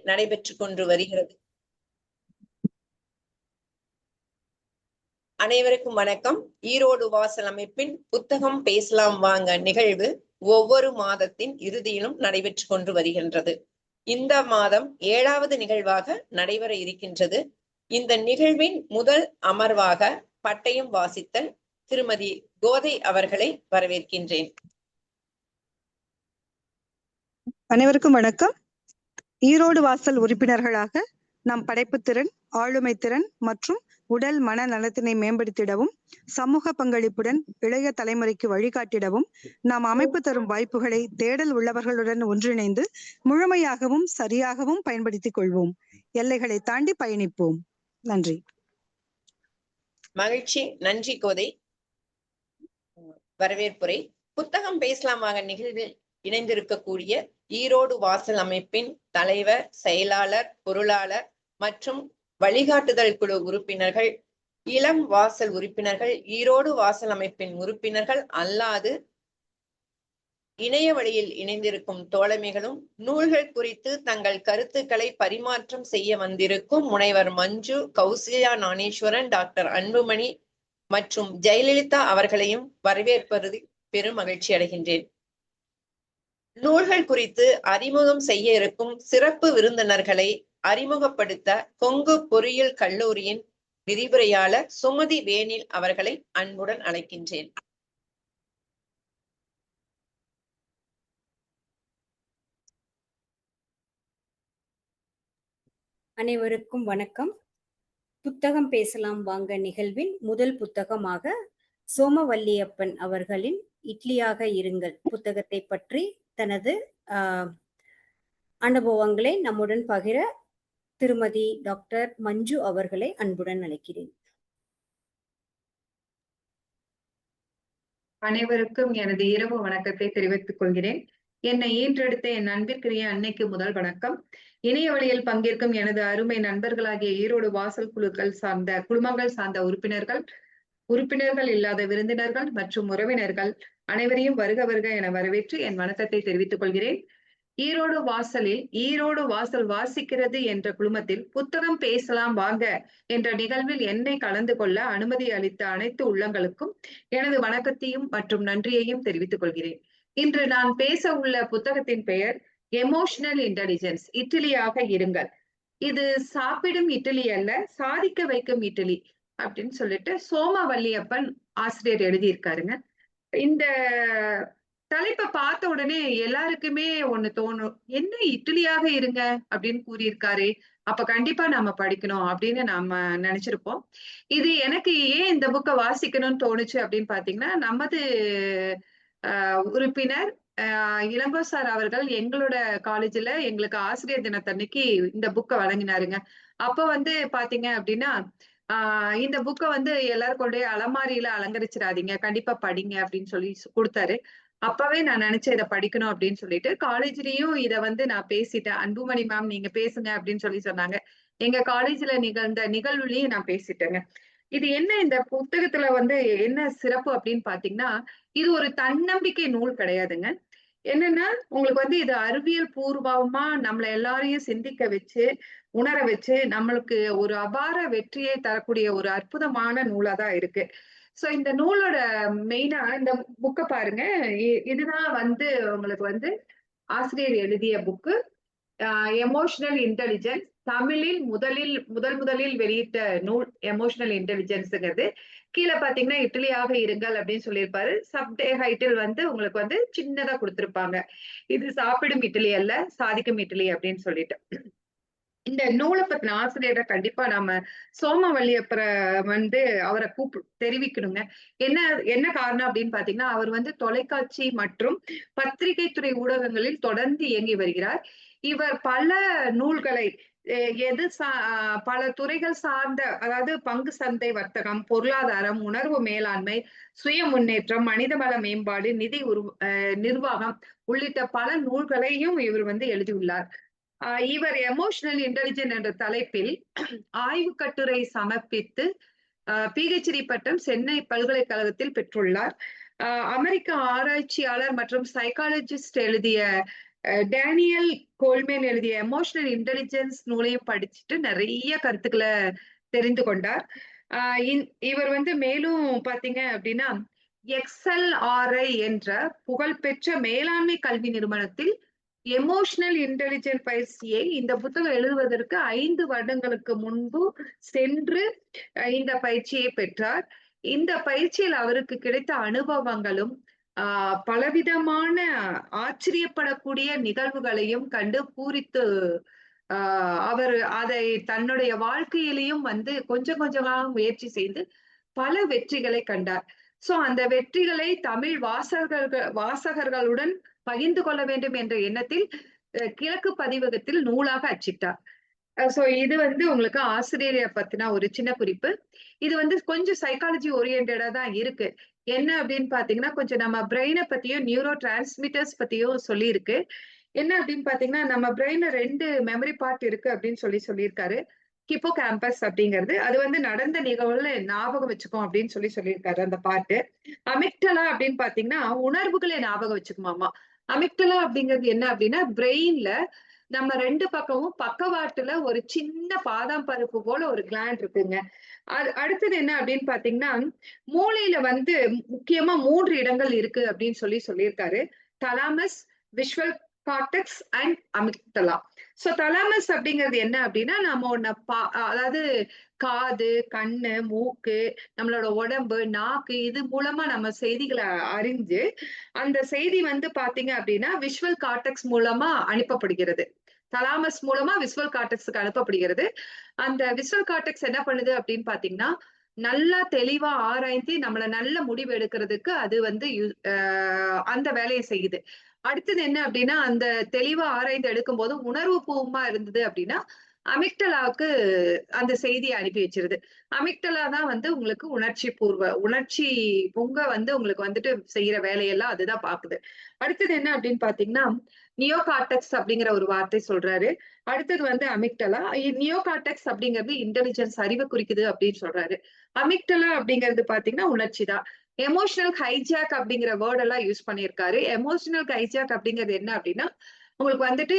நடைபெற்றுக் கொண்டு வருகிறது. அனைவருக்கும் வணக்கம். ஈரோடு வாசல் அமைப்பின் புத்தகம் பேசலாம் வாங்க நிகழ்வு ஒவ்வொரு மாதத்தின் இறுதியிலும் நடைபெற்று கொண்டு வருகின்றது. இந்த மாதம் 7வது நிகழ்வாக நடைபெற இருக்கின்றது. இந்த நிகழ்வின் முதல் அமர்வாக பட்டயம் வாசித்தல் திருமதி கோதை அவர்களை வரவேற்கின்றேன். அனைவருக்கும் வணக்கம். ஈரோடு வாசல் உறுப்பினர்களாக நம் படைப்புத்திறன், ஆளுமை திறன் மற்றும் உடல் மன நலத்தினை மேம்படுத்திடவும், சமூக பங்களிப்புடன் இளைய தலைமுறைக்கு வழிகாட்டிடவும் நாம் அமைப்பு தரும் வாய்ப்புகளை தேடல் உள்ளவர்களுடன் ஒன்றிணைந்து முழுமையாகவும் சரியாகவும் பயன்படுத்திக் கொள்வோம். எல்லைகளை தாண்டி பயணிப்போம். நன்றி. மகிழ்ச்சி. நன்றி கோதை. வரவேற்புரை. புத்தகம் பேசலாமாக நிகழ்வில் இணைந்திருக்கக்கூடிய ஈரோடு வாசல் அமைப்பின் தலைவர், செயலாளர், பொருளாளர் மற்றும் வழிகாட்டுதல் குழு உறுப்பினர்கள், இளம் வாசல் உறுப்பினர்கள், ஈரோடு வாசல் அமைப்பின் உறுப்பினர்கள் அல்லாது இணைய வழியில் இணைந்திருக்கும் தோழமைகளும், நூல்கள் குறித்து தங்கள் கருத்துக்களை பரிமாற்றம் செய்ய வந்திருக்கும் முனைவர் மஞ்சு, கௌசல்யா ஞானேஸ்வரன், டாக்டர் அன்புமணி மற்றும் ஜெயலலிதா அவர்களையும் வரவேற்பதில் பெரும் மகிழ்ச்சி அடைகின்றேன். நூல்கள் குறித்து அறிமுகம் செய்ய இருக்கும் சிறப்பு விருந்தினர்களை அறிமுகப்படுத்த கொங்கு பொறியியல் கல்லூரியின் விரிவுரையாளர் சுமதி வேனில் அவர்களை அன்புடன் அழைக்கின்றேன். அனைவருக்கும் வணக்கம். புத்தகம் பேசலாம் வாங்க நிகழ்வின் முதல் புத்தகமாக சோமவல்லியப்பன் அவர்களின் இட்லியாக இருங்கள் புத்தகத்தை பற்றி தனது அனுபவங்களை நம்முடன் பகிர திருமதி டாக்டர் மஞ்சு அவர்களை அன்புடன் அழைக்கிறேன். அனைவருக்கும் எனது இரவு வணக்கத்தை தெரிவித்துக் கொள்கிறேன். என்னை ஈன்றெடுத்த என் அன்பிற்குரிய அன்னைக்கு முதல் வணக்கம். இணைய வழியில் பங்கேற்கும் எனது அருமை நண்பர்களாகிய ஈரோடு வாசல் குழுமங்கள் சார்ந்த உறுப்பினர்கள் இல்லாத விருந்தினர்கள் மற்றும் உறவினர்கள் அனைவரையும் வருக வருக என வரவேற்று என் வணக்கத்தை தெரிவித்துக் கொள்கிறேன். ஈரோடு வாசல் வாசிக்கிறது என்ற குழுமத்தில் புத்தகம் பேசலாம் வாங்க என்ற நிகழ்வில் என்னை கலந்து கொள்ள அனுமதி அளித்த அனைத்து உள்ளங்களுக்கும் எனது வணக்கத்தையும் மற்றும் நன்றியையும் தெரிவித்துக் கொள்கிறேன். இன்று நான் பேச உள்ள புத்தகத்தின் பெயர் எமோஷனல் இன்டெலிஜென்ஸ், இட்லியாக இருங்கள். இது சாப்பிடும் இட்லி அல்ல, சாதிக்க வைக்கும் இட்லி அப்படின்னு சொல்லிட்டு சோமவல்லியப்பன் ஆசிரியர் எழுதியிருக்காருங்க. இந்த தலைப்பை பார்த்த உடனே எல்லாருக்குமே ஒண்ணு தோணும், என்ன இட்லியாக இருங்க அப்படின்னு கூறியிருக்காரு, அப்ப கண்டிப்பா நாம படிக்கணும் அப்படின்னு நாம நினைச்சிருப்போம். இது எனக்கு ஏன் இந்த புக்கை வாசிக்கணும்னு தோணுச்சு அப்படின்னு பாத்தீங்கன்னா, நமது உறுப்பினர் இளங்கோ சார் அவர்கள் எங்களோட காலேஜ்ல எங்களுக்கு ஆசிரியர் தினத்தன்னைக்கு இந்த புக்கை வழங்கினாருங்க. அப்ப பாத்தீங்க அப்படின்னா இந்த புக்கை எல்லாரும் கொண்டு அலமாரியில அலங்கரிச்சிடாதீங்க, கண்டிப்பா படிங்க அப்படின்னு சொல்லி கொடுத்தாரு. அப்பவே நான் நினைச்சேன் இதை படிக்கணும் அப்படின்னு சொல்லிட்டு காலேஜ்லயும் இதை நான் பேசிட்டேன். அன்புமணி மேம் நீங்க பேசுங்க அப்படின்னு சொல்லி சொன்னாங்க. எங்க காலேஜ்ல நிகழ்ந்த நிகழ்வுலயும் நான் பேசிட்டேங்க. இது என்ன, இந்த புத்தகத்துல என்ன சிறப்பு அப்படின்னு பாத்தீங்கன்னா, இது ஒரு தன்னம்பிக்கை நூல் கிடையாதுங்க. என்னன்னா உங்களுக்கு இது அறிவியல் பூர்வமா நம்மள எல்லாரையும் சிந்திக்க வச்சு, உணர வச்சு, நம்மளுக்கு ஒரு அபார வெற்றியை தரக்கூடிய ஒரு அற்புதமான நூலாதான் இருக்கு. சோ இந்த நூலோட மெயினா இந்த புக்கை பாருங்க. இதுதான் உங்களுக்கு ஆசிரியர் எழுதிய புக்கு, எமோஷனல் இன்டெலிஜென்ஸ். தமிழில் முதலில் வெளியிட்ட நூல் எமோஷனல் இன்டெலிஜென்ஸ்ங்கிறது. கீழே பாத்தீங்கன்னா இட்லியாக இருங்கள் அப்படின்னு சொல்லியிருப்பாரு. சப்டே ஹைட்டில் உங்களுக்கு சின்னதா கொடுத்திருப்பாங்க, இது சாப்பிடும் இட்லி அல்ல, சாதிக்கும் இட்லி அப்படின்னு சொல்லிட்டு. இந்த நூலை பத்தின ஆசிரியரை கண்டிப்பா நாம சோமவல்லியப்பரை அவரை தெரிவிக்கணுங்க. என்ன காரணம் அப்படின்னு பாத்தீங்கன்னா, அவர் தொலைக்காட்சி மற்றும் பத்திரிகை துறை ஊடகங்களில் தொடர்ந்து இயங்கி வருகிறார். இவர் பல நூல்களை பல துறைகள் சார்ந்த, அதாவது பங்கு சந்தை வர்த்தகம், பொருளாதாரம், உணர்வு மேலாண்மை, சுய முன்னேற்றம், மனிதவள மேம்பாடு, நிதி நிர்வாகம் உள்ளிட்ட பல நூல்களையும் இவர் எழுதியுள்ளார். இவர் எமோஷனல் இன்டெலிஜென்ஸ் என்ற தலைப்பில் ஆய்வு கட்டுரை சமர்ப்பித்து PhD பட்டம் சென்னை பல்கலைக்கழகத்தில் பெற்றுள்ளார். அமெரிக்க ஆராய்ச்சியாளர் மற்றும் சைக்காலஜிஸ்ட் எழுதிய டேனியல் கோல்மேன் எழுதிய எமோஷனல் இன்டெலிஜென்ஸ் நூலையும் படிச்சுட்டு நிறைய கருத்துக்களை தெரிந்து கொண்டார். இவர் வந்து மேலும் பாத்தீங்க அப்படின்னா XLRI என்ற புகழ்பெற்ற மேலாண்மை கல்வி நிறுவனத்தில் எமோஷனல் இன்டெலிஜென்ட் பயிற்சியை இந்த புத்தகம் எழுதுவதற்கு 5 வருடங்களுக்கு முன்பு சென்று இந்த பயிற்சியை பெற்றார். இந்த பயிற்சியில் அவருக்கு கிடைத்த அனுபவங்களும் பலவிதமான ஆச்சரியப்படக்கூடிய நிகழ்வுகளையும் கண்டு பூரித்து அவர் அதை தன்னுடைய வாழ்க்கையிலையும் வந்து கொஞ்சம் கொஞ்சமாக முயற்சி செய்து பல வெற்றிகளை கண்டார். சோ அந்த வெற்றிகளை தமிழ் வாசகர்களுடன் பகிர்ந்து கொள்ள வேண்டும் என்ற எண்ணத்தில் கிழக்கு பதிவகத்தில் நூலாக அச்சிட்டார். சோ இது வந்து உங்களுக்கு ஆசிரியரை பத்தின ஒரு சின்ன குறிப்பு. இது வந்து கொஞ்சம் சைக்காலஜி ஓரியன்டா தான் இருக்கு. என்ன அப்படின்னு பாத்தீங்கன்னா கொஞ்சம் நம்ம பிரெயினை பத்தியும் நியூரோ டிரான்ஸ்மிட்டர்ஸ் பத்தியும் சொல்லி இருக்கு. என்ன அப்படின்னு பாத்தீங்கன்னா நம்ம பிரெயின்ல 2 மெமரி பார்ட் இருக்கு அப்படின்னு சொல்லியிருக்காரு. ஹிப்போ கேம்பஸ் அப்படிங்கிறது அது வந்து நடந்த நிகழ்வுல ஞாபகம் வச்சுக்கும் அப்படின்னு சொல்லியிருக்காரு அந்த பாட்டு. அமிக்டலா அப்படின்னு பாத்தீங்கன்னா உணர்வுகளை ஞாபகம் வச்சுக்குமாமா. அமிக்டலா அப்படிங்கிறது என்ன அப்படின்னா பிரெயின்ல நம்ம 2 பக்கமும் பக்கவாட்டுல ஒரு சின்ன பாதாம் பருப்பு போல ஒரு கிளாண்ட் இருக்குங்க. அடுத்தது என்ன அப்படின்னு பாத்தீங்கன்னா மூளையில வந்து முக்கியமா 3 இடங்கள் இருக்கு அப்படின்னு சொல்லியிருக்காரு. Thalamus, visual cortex and amygdala. So thalamus அப்படிங்கிறது என்ன அப்படின்னா நம்ம அதாவது காது, கண்ணு, மூக்கு, நம்மளோட உடம்பு, நாக்கு இது மூலமா நம்ம செய்திகளை அறிஞ்சு அந்த செய்தி வந்து பாத்தீங்க அப்படின்னா விஷுவல் கார்டெக்ஸ் மூலமா அனுப்பப்படுகிறது. தலாமஸ் மூலமா விஷுவல் கார்டெக்ஸ்க்கு அனுப்பப்படுகிறது. அந்த விஷுவல் கார்டெக்ஸ் என்ன பண்ணுது அப்படின்னு பாத்தீங்கன்னா நல்லா தெளிவா ஆராய்ந்து நம்மள நல்ல முடிவு எடுக்கிறதுக்கு அது வந்து அந்த வேலையை செய்யுது. அடுத்தது என்ன அப்படின்னா அந்த தெளிவா ஆராய்ந்து எடுக்கும் போது உணர்வு பூர்வமா இருந்தது அப்படின்னா அமிக்டலாவுக்கு அந்த செய்தியை அனுப்பி வச்சிருது. அமிக்டலா தான் வந்து உங்களுக்கு உணர்ச்சி பொங்க வந்து உங்களுக்கு வந்துட்டு செய்யற வேலையெல்லாம் அதுதான் பாக்குது. அடுத்தது என்ன அப்படின்னு பாத்தீங்கன்னா நியோ கார்டெக்ஸ் அப்படிங்கிற ஒரு வார்த்தை சொல்றாரு. அடுத்தது வந்து அமிக்டலா. நியோ கார்டெக்ஸ் அப்படிங்கிறது இன்டெலிஜென்ஸ் அறிவை குறிக்குது அப்படின்னு சொல்றாரு. அமிக்டலா அப்படிங்கிறது பாத்தீங்கன்னா உணர்ச்சி தான். எமோஷனல் ஹைஜாக் அப்படிங்கிற வேர்ட் எல்லாம் யூஸ் பண்ணியிருக்காரு. எமோஷனல் ஹைஜாக் அப்படிங்கிறது என்ன அப்படின்னா உங்களுக்கு வந்துட்டு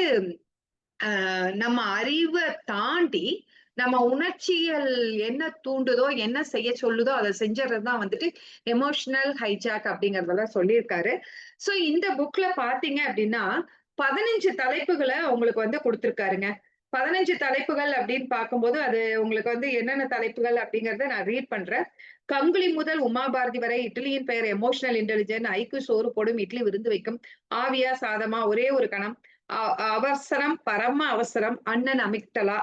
நம்ம அறிவை தாண்டி நம்ம உணர்ச்சிகள் என்ன தூண்டுதோ என்ன செய்ய சொல்லுதோ அதை செஞ்சறதுதான் வந்துட்டு எமோஷனல் ஹைஜாக் அப்படிங்கறதெல்லாம் சொல்லியிருக்காரு. சோ இந்த புக்ல பாத்தீங்க அப்படின்னா 15 தலைப்புகளை உங்களுக்கு வந்து கொடுத்திருக்காருங்க. 15 தலைப்புகள் அப்படின்னு பார்க்கும்போது அது உங்களுக்கு வந்து என்னென்ன தலைப்புகள் அப்படிங்கறத நான் ரீட் பண்றேன். கங்குலி முதல் உமாபாரதி வரை இட்லியின் பெயர் எமோஷனல் இன்டெலிஜென்ட். ஐக்கு சோறு போடும், இட்லி விருந்து வைக்கும், ஆவியா சாதமா, ஒரே ஒரு கணம், அவசரம் பரம அவசரம், அண்ணன் amygdala,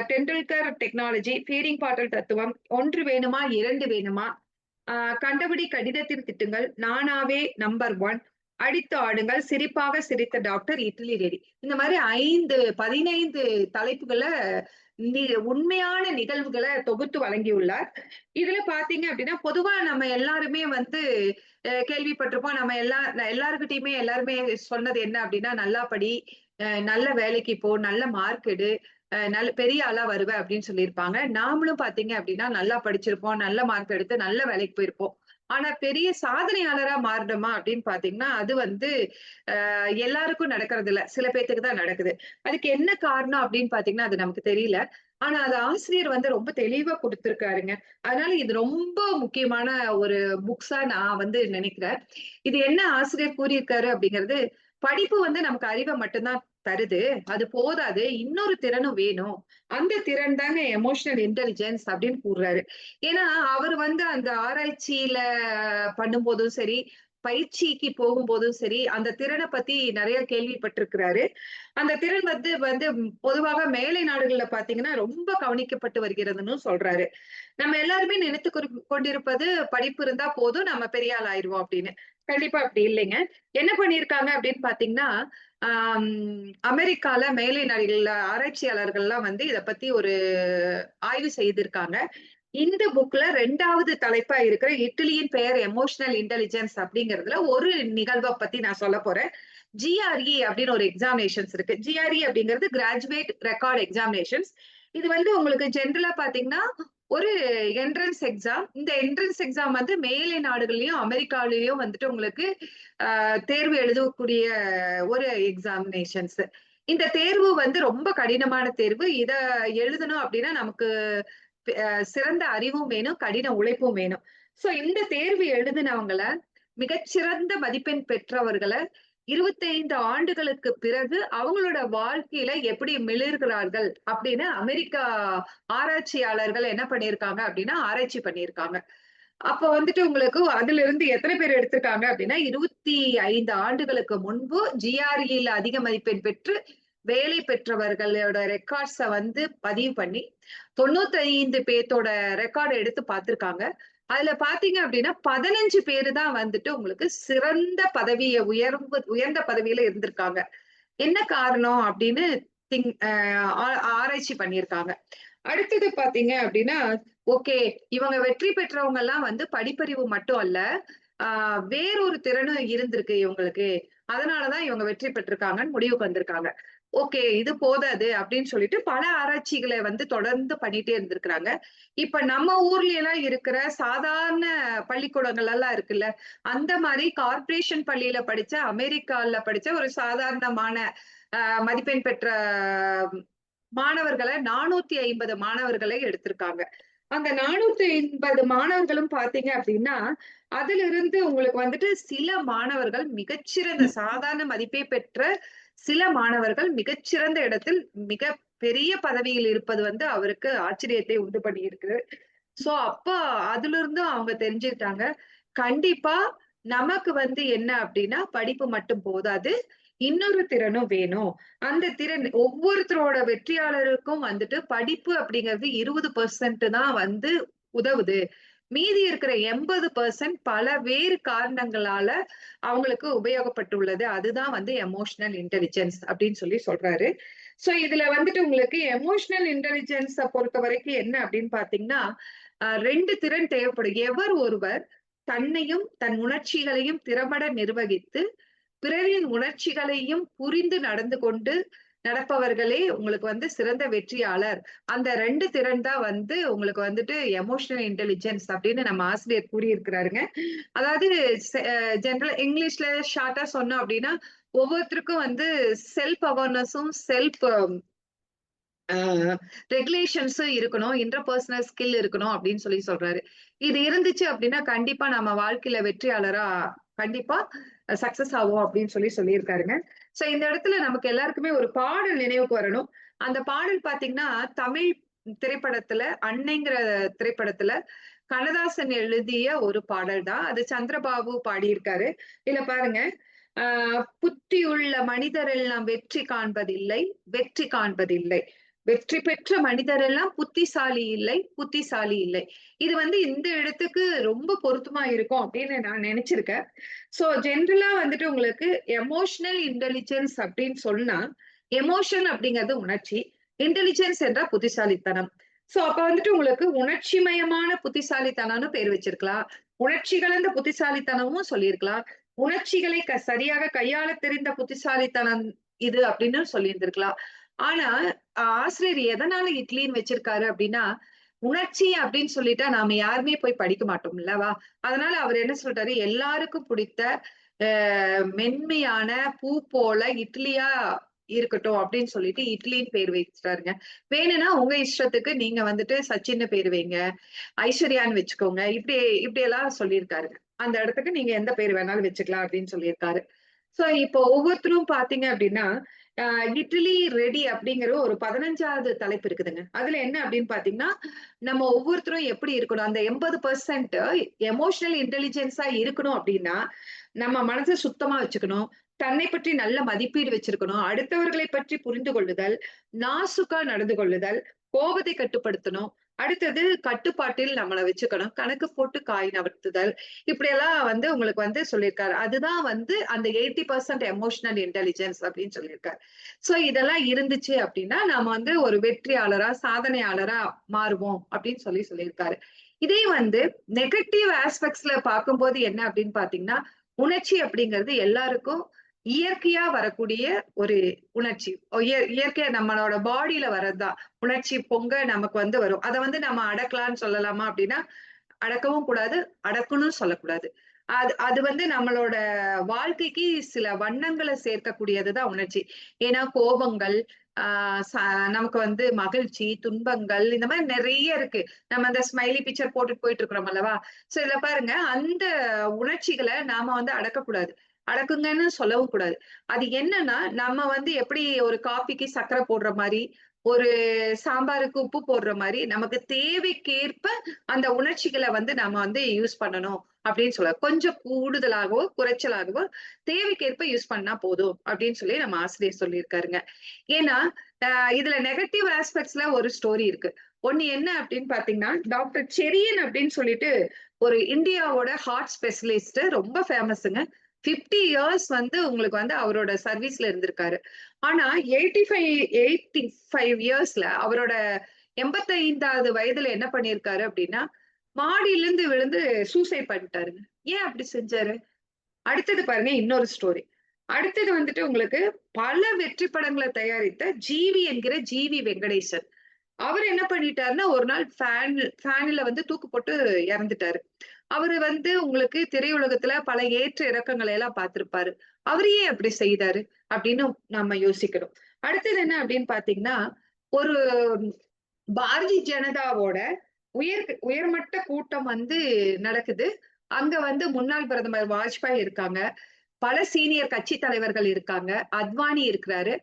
Tendulkar technology, feeding bottle தத்துவம், ஒன்று வேணுமா 2 வேணுமா, கண்டபடி கடிதத்தின் திட்டுங்கள், நானாவே நம்பர் 1, அடித்து ஆடுங்கள், சிரிப்பாக சிரித்த டாக்டர், இட்லி ரெடி. இந்த மாதிரி 15 தலைப்புகளை உண்மையான நிகழ்வுகளை தொகுத்து வழங்கியுள்ளார். இதுல பாத்தீங்க அப்படின்னா பொதுவா நம்ம எல்லாருமே வந்து கேள்விப்பட்டிருப்போம். நம்ம எல்லாருக்கிட்டையுமே எல்லாருமே சொன்னது என்ன அப்படின்னா நல்லா படி, நல்ல வேலைக்கு போ, நல்ல மார்க் எடு, நல்ல பெரிய ஆளா வருவ அப்படின்னு சொல்லியிருப்பாங்க. நாமளும் பாத்தீங்க அப்படின்னா நல்லா படிச்சிருப்போம், நல்ல மார்க் எடுத்து நல்ல வேலைக்கு போயிருப்போம். ஆனா பெரிய சாதனையாளரா மாறினோமா அப்படின்னு பாத்தீங்கன்னா அது வந்து எல்லாருக்கும் நடக்கிறது இல்ல, சில பேத்துக்கு தான் நடக்குது. அதுக்கு என்ன காரணம் அப்படின்னு பாத்தீங்கன்னா அது நமக்கு தெரியல. ஆனா அது ஆசிரியர் வந்து ரொம்ப தெளிவா கொடுத்திருக்காருங்க. அதனால இது ரொம்ப முக்கியமான ஒரு புக்ஸா நான் வந்து நினைக்கிறேன். இது என்ன ஆசிரியர் கூறியிருக்காரு அப்படிங்கிறது, படிப்பு வந்து நமக்கு அறிவை மட்டும்தான் தருது, அது போதாது, இன்னொரு திறனும் வேணும். அந்த திறன் தாங்க எமோஷனல் இன்டெலிஜென்ஸ் அப்படின்னு கூறுறாரு. ஏன்னா அவர் வந்து அந்த ஆராய்ச்சியில பண்ணும்போதும் சரி, பயிற்சிக்கு போகும்போதும் சரி, அந்த திறனை பத்தி நிறைய கேள்விப்பட்டிருக்கிறாரு. அந்த திறன் வந்து வந்து பொதுவாக மேலை நாடுகள்ல பாத்தீங்கன்னா ரொம்ப கவனிக்கப்பட்டு வருகிறதுன்னு சொல்றாரு. நம்ம எல்லாருமே நினைத்து கொண்டிருப்பது படிப்பு இருந்தா போதும் நம்ம பெரிய ஆள் ஆயிடுவோம் அப்படின்னு. கண்டிப்பா அப்படி இல்லைங்க. என்ன பண்ணிருக்காங்க அப்படின்னு பாத்தீங்கன்னா அமெரிக்கால மேலை நாடுகள்ல ஆராய்ச்சியாளர்கள்லாம் வந்து இத பத்தி ஒரு ஆய்வு செய்திருக்காங்க. இந்த புக்ல 2வது தலைப்பா இருக்கிற இட்லியின் பெயர் எமோஷனல் இன்டெலிஜென்ஸ் அப்படிங்கிறதுல ஒரு நிகழ்வை பத்தி நான் சொல்ல போறேன். GRE அப்படின்னு ஒரு எக்ஸாமினேஷன்ஸ் இருக்கு. GRE அப்படிங்கிறது கிராஜுவேட் ரெக்கார்ட் எக்ஸாமினேஷன்ஸ். இது வந்து உங்களுக்கு ஜென்ரலா பாத்தீங்கன்னா ஒரு என்ட்ரன்ஸ் எக்ஸாம். இந்த என்ட்ரன்ஸ் எக்ஸாம் வந்து மேலை நாடுகள்லயும் அமெரிக்காவிலயும் வந்துட்டு உங்களுக்கு தேர்வு எழுதக்கூடிய ஒரு எக்ஸாமினேஷன்ஸ். இந்த தேர்வு வந்து ரொம்ப கடினமான தேர்வு. இத எழுதணும் அப்படின்னா நமக்கு சிறந்த அறிவும் வேணும், கடின உழைப்பும் வேணும். சோ இந்த தேர்வு எழுதினவங்கள மிகச்சிறந்த மதிப்பெண் பெற்றவர்களை 25 ஆண்டுகளுக்கு பிறகு அவங்களோட வாழ்க்கையில எப்படி மிளிர்கிறார்கள் அப்படின்னு அமெரிக்கா ஆராய்ச்சியாளர்கள் என்ன பண்ணியிருக்காங்க அப்படின்னா ஆராய்ச்சி பண்ணியிருக்காங்க. அப்ப வந்துட்டு உங்களுக்கு அதுல இருந்து எத்தனை பேர் எடுத்திருக்காங்க அப்படின்னா 25 ஆண்டுகளுக்கு முன்பு GRE அதிக மதிப்பெண் பெற்று வேலை பெற்றவர்களோட ரெக்கார்ட்ஸ வந்து பதிவு பண்ணி 95 பேர்த்தோட ரெக்கார்டை எடுத்து பார்த்திருக்காங்க. அதுல பாத்தீங்க அப்படின்னா 15 பேரு தான் வந்துட்டு உங்களுக்கு சிறந்த பதவியை உயர்ந்த பதவியில இருந்திருக்காங்க. என்ன காரணம் அப்படின்னு ஆராய்ச்சி பண்ணியிருக்காங்க. அடுத்தது பாத்தீங்க அப்படின்னா ஓகே, இவங்க வெற்றி பெற்றவங்க எல்லாம் வந்து படிப்பறிவு மட்டும் அல்ல, வேறொரு திறனும் இருந்திருக்கு இவங்களுக்கு, அதனாலதான் இவங்க வெற்றி பெற்றிருக்காங்கன்னு முடிவுக்கு வந்திருக்காங்க. ஓகே, இது போதாது அப்படின்னு சொல்லிட்டு பல ஆராய்ச்சிகளை வந்து தொடர்ந்து பண்ணிட்டே இருந்திருக்கிறாங்க. இப்ப நம்ம ஊர்ல எல்லாம் இருக்கிற சாதாரண பள்ளிக்கூடங்கள் எல்லாம் இருக்குல்ல, அந்த மாதிரி கார்ப்பரேஷன் பள்ளியில படிச்ச அமெரிக்கால படிச்ச ஒரு சாதாரணமான மதிப்பெண் பெற்ற மாணவர்களை 450 மாணவர்களை எடுத்திருக்காங்க. அந்த 450 மாணவர்களும் பாத்தீங்க அப்படின்னா அதுல இருந்து உங்களுக்கு வந்துட்டு சில மாணவர்கள் மிகச்சிறந்த சாதாரண மதிப்பை பெற்ற சில மாணவர்கள் மிகச்சிறந்த இடத்தில் மிக பெரிய பதவியில் இருப்பது வந்து அவருக்கு ஆச்சரியத்தை உண்டு பண்ணி இருக்கு. சோ அப்ப அதுல இருந்தும் அவங்க தெரிஞ்சுக்கிட்டாங்க, கண்டிப்பா நமக்கு வந்து என்ன அப்படின்னா படிப்பு மட்டும் போதாது, இன்னொரு திறனும் வேணும். அந்த திறன் ஒவ்வொருத்தரோட வெற்றியாளருக்கும் வந்துட்டு படிப்பு அப்படிங்கிறது 20% தான் வந்து உதவுது. மீதி இருக்கிற 80% பல வேறு காரணங்களால அவங்களுக்கு உபயோகப்பட்டுள்ளது. அதுதான் வந்து எமோஷனல் இன்டெலிஜென்ஸ் அப்படின்னு சொல்லி சொல்றாரு. சோ இதுல வந்துட்டு உங்களுக்கு எமோஷனல் இன்டெலிஜென்ஸ பொறுத்த வரைக்கும் என்ன அப்படின்னு பாத்தீங்கன்னா 2 திறன் தேவைப்படும். எவர் ஒருவர் தன்னையும் தன் உணர்ச்சிகளையும் திறம்பட நிர்வகித்து பிறரின் உணர்ச்சிகளையும் புரிந்து நடந்து கொண்டு நடப்பவர்களே உங்களுக்கு வந்து சிறந்த வெற்றியாளர். அந்த 2 திறன் தான் வந்து உங்களுக்கு வந்துட்டு எமோஷனல் இன்டெலிஜென்ஸ் அப்படின்னு நம்ம ஆசிரியர் கூறியிருக்கிறாருங்க. அதாவது ஜெனரல் இங்கிலீஷ்ல ஷார்ட்டா சொன்னோம் அப்படின்னா ஒவ்வொருத்தருக்கும் வந்து செல்ஃப் அவேர்னஸும் செல்ஃப் ரெகுலேஷன்ஸும் இருக்கணும், இன்டர்பர்சனல் ஸ்கில் இருக்கணும் அப்படின்னு சொல்லி சொல்றாரு. இது இருந்துச்சு அப்படின்னா கண்டிப்பா நம்ம வாழ்க்கையில வெற்றியாளரா கண்டிப்பா சக்சஸ் ஆகும் அப்படின்னு சொல்லி சொல்லியிருக்காருங்க. சோ இந்த இடத்துல நமக்கு எல்லாருக்குமே ஒரு பாடல் நினைவுக்கு வரணும். அந்த பாடல் பாத்தீங்கன்னா தமிழ் திரைப்படத்துல அன்னைங்கிற திரைப்படத்துல கண்ணதாசன் எழுதிய ஒரு பாடல் தான். அது சந்திரபாபு பாடியிருக்காரு. இதுல பாருங்க, புத்தியுள்ள மனிதரெல்லாம் வெற்றி காண்பதில்லை, வெற்றி காண்பதில்லை. வெற்றி பெற்ற மனிதரெல்லாம் புத்திசாலி இல்லை, புத்திசாலி இல்லை. இது வந்து இந்த இடத்துக்கு ரொம்ப பொருத்தமா இருக்கும் அப்படின்னு நான் நினைச்சிருக்கேன். சோ ஜென்ரலா வந்துட்டு உங்களுக்கு எமோஷனல் இன்டெலிஜென்ஸ் அப்படின்னு சொன்னா, எமோஷன் அப்படிங்கிறது உணர்ச்சி, இன்டெலிஜென்ஸ் என்றா புத்திசாலித்தனம். சோ அப்ப வந்துட்டு உங்களுக்கு உணர்ச்சிமயமான புத்திசாலித்தனம்னு பேர் வச்சிருக்கலாம், உணர்ச்சி கலந்த புத்திசாலித்தனமும் சொல்லியிருக்கலாம், உணர்ச்சிகளை சரியாக கையாள தெரிந்த புத்திசாலித்தனம் இது அப்படின்னு சொல்லியிருந்திருக்கலாம். ஆனா ஆசிரியர் எதனால இட்லின்னு வச்சிருக்காரு அப்படின்னா, உணர்ச்சி அப்படின்னு சொல்லிட்டா நாம யாருமே போய் படிக்க மாட்டோம் இல்லவா? அதனால அவர் என்ன சொல்றாரு, எல்லாருக்கும் பிடித்த மென்மையான பூ போல இட்லியா இருக்கட்டும் அப்படின்னு சொல்லிட்டு இட்லின்னு பேர் வச்சுட்டாருங்க. வேணும்னா உங்க இஷ்டத்துக்கு நீங்க வந்துட்டு சச்சின்னு பேர் வைங்க, ஐஸ்வர்யான்னு வச்சுக்கோங்க, இப்படி எல்லாம் சொல்லியிருக்காருங்க. அந்த இடத்துக்கு நீங்க எந்த பேர் வேணாலும் வச்சுக்கலாம் அப்படின்னு சொல்லியிருக்காரு. சோ இப்போ ஒவ்வொருத்தரும் பாத்தீங்க அப்படின்னா இட்லி ரெடி அப்படிங்கிற ஒரு 15வது தலைப்பு இருக்குதுங்க. அதுல என்ன அப்படின்னு பாத்தீங்கன்னா, நம்ம ஒவ்வொருத்தரும் எப்படி இருக்கணும், அந்த 80% எமோஷனல் இன்டெலிஜென்ஸா இருக்கணும் அப்படின்னா நம்ம மனசை சுத்தமா வச்சுக்கணும், தன்னை பற்றி நல்ல மதிப்பீடு வச்சிருக்கணும், அடுத்தவர்களை பற்றி புரிந்து கொள்ளுதல், நாசுக்கா நடந்து கொள்ளுதல், கோபத்தை கட்டுப்படுத்தணும், அடுத்தது கட்டுப்பாட்டில் நம்மளை வச்சுக்கணும், கணக்கு போட்டு காய் நகர்த்துதல், இப்படி எல்லாம் வந்து உங்களுக்கு வந்து சொல்லியிருக்காரு. அதுதான் வந்து அந்த 80% எமோஷனல் இன்டெலிஜென்ஸ் அப்படின்னு சொல்லியிருக்காரு. சோ இதெல்லாம் இருந்துச்சு அப்படின்னா நாம வந்து ஒரு வெற்றியாளரா சாதனையாளரா மாறுவோம் அப்படின்னு சொல்லியிருக்காரு. இதே வந்து நெகட்டிவ் ஆஸ்பெக்ட்ஸ்ல பார்க்கும்போது என்ன அப்படின்னு பாத்தீங்கன்னா, உணர்ச்சி அப்படிங்கிறது எல்லாருக்கும் இயற்கையா வரக்கூடிய ஒரு உணர்ச்சி. இயற்கையா நம்மளோட பாடியில வர்றதுதான். உணர்ச்சி பொங்க நமக்கு வந்து வரும். அத வந்து நம்ம அடக்கலாம்னு சொல்லலாமா அப்படின்னா, அடக்கவும் கூடாது, அடக்கணும்னு சொல்லக்கூடாது. அது அது வந்து நம்மளோட வாழ்க்கைக்கு சில வண்ணங்கள சேர்க்கக்கூடியதுதான் உணர்ச்சி. ஏன்னா கோபங்கள், ஆ ச நமக்கு வந்து மகிழ்ச்சி, துன்பங்கள் இந்த மாரி நெறைய இருக்கு. நம்ம அந்த ஸ்மைலி பிக்சர் போட்டுட்டு போயிட்டு இருக்கிறோம் அல்லவா? சோ இதுல பாருங்க, அந்த உணர்ச்சிகள நாம வந்து அடக்கக்கூடாது. அடக்குங்கன்னு சொல்லவும் கூடாது. அது என்னன்னா, நம்ம வந்து எப்படி ஒரு காஃபிக்கு சர்க்கரை போடுற மாரி, ஒரு சாம்பாருக்கு உப்பு போடுற மாரி, நமக்கு தேவைக்கேற்ப அந்த உணர்ச்சிகள வந்து நம்ம வந்து யூஸ் பண்ணணும் அப்படின்னு சொல்லலாம். கொஞ்சம் கூடுதலாகவோ, குறைச்சலாகவோ தேவைக்கேற்ப யூஸ் பண்ணா போதும் அப்படின்னு சொல்லி நம்ம ஆசிரியர் சொல்லியிருக்காருங்க. ஏன்னா, அ இதுல நெகட்டிவ் ஆஸ்பெக்ட்ஸ்ல ஒரு ஸ்டோரி இருக்கு. ஒண்ணு என்ன அப்படின்னு பார்த்தீங்கன்னா, டாக்டர் செரியன் அப்படின்னு சொல்லிட்டு ஒரு இந்தியாவோட ஹார்ட் ஸ்பெஷலிஸ்ட் ரொம்ப ஃபேமஸ்ங்க. 50 இயர்ஸ் வந்து உங்களுக்கு வந்து அவரோட சர்வீஸ்ல இருந்திருக்காரு. ஆனா 85 இயர்ஸ்ல அவரோட 85வது வயதுல என்ன பண்ணியிருக்காரு அப்படின்னா, மாடியிலிருந்து விழுந்து சூசைட் பண்ணிட்டாருங்க. ஏன் அப்படி செஞ்சாரு? அடுத்தது பாருங்க இன்னொரு ஸ்டோரி. அடுத்தது வந்துட்டு உங்களுக்கு பல வெற்றி படங்கள தயாரித்த ஜிவி என்கிற ஜிவி வெங்கடேசன். அவரு என்ன பண்ணிட்டாருன்னா, ஒரு நாள் ஃபேன்ல வந்து தூக்கு போட்டு இறந்துட்டாரு. அவரு வந்து உங்களுக்கு திரையுலகத்துல பல ஏற்ற இறக்கங்களை எல்லாம் பார்த்திருப்பாரு. அவரு ஏன் அப்படி செய்தாரு? அப்படின்னு நம்ம யோசிக்கணும். அடுத்தது என்ன அப்படின்னு பார்த்தீங்கன்னா, ஒரு பாரதிய ஜனதாவோட உயர்மட்ட கூட்டம் வந்து நடக்குது. அங்க வந்து முன்னாள் பிரதமர் வாஜ்பாய் இருக்காங்க. பல சீனியர் கட்சி தலைவர்கள் இருக்காங்க. அத்வானி இருக்கிறாரு.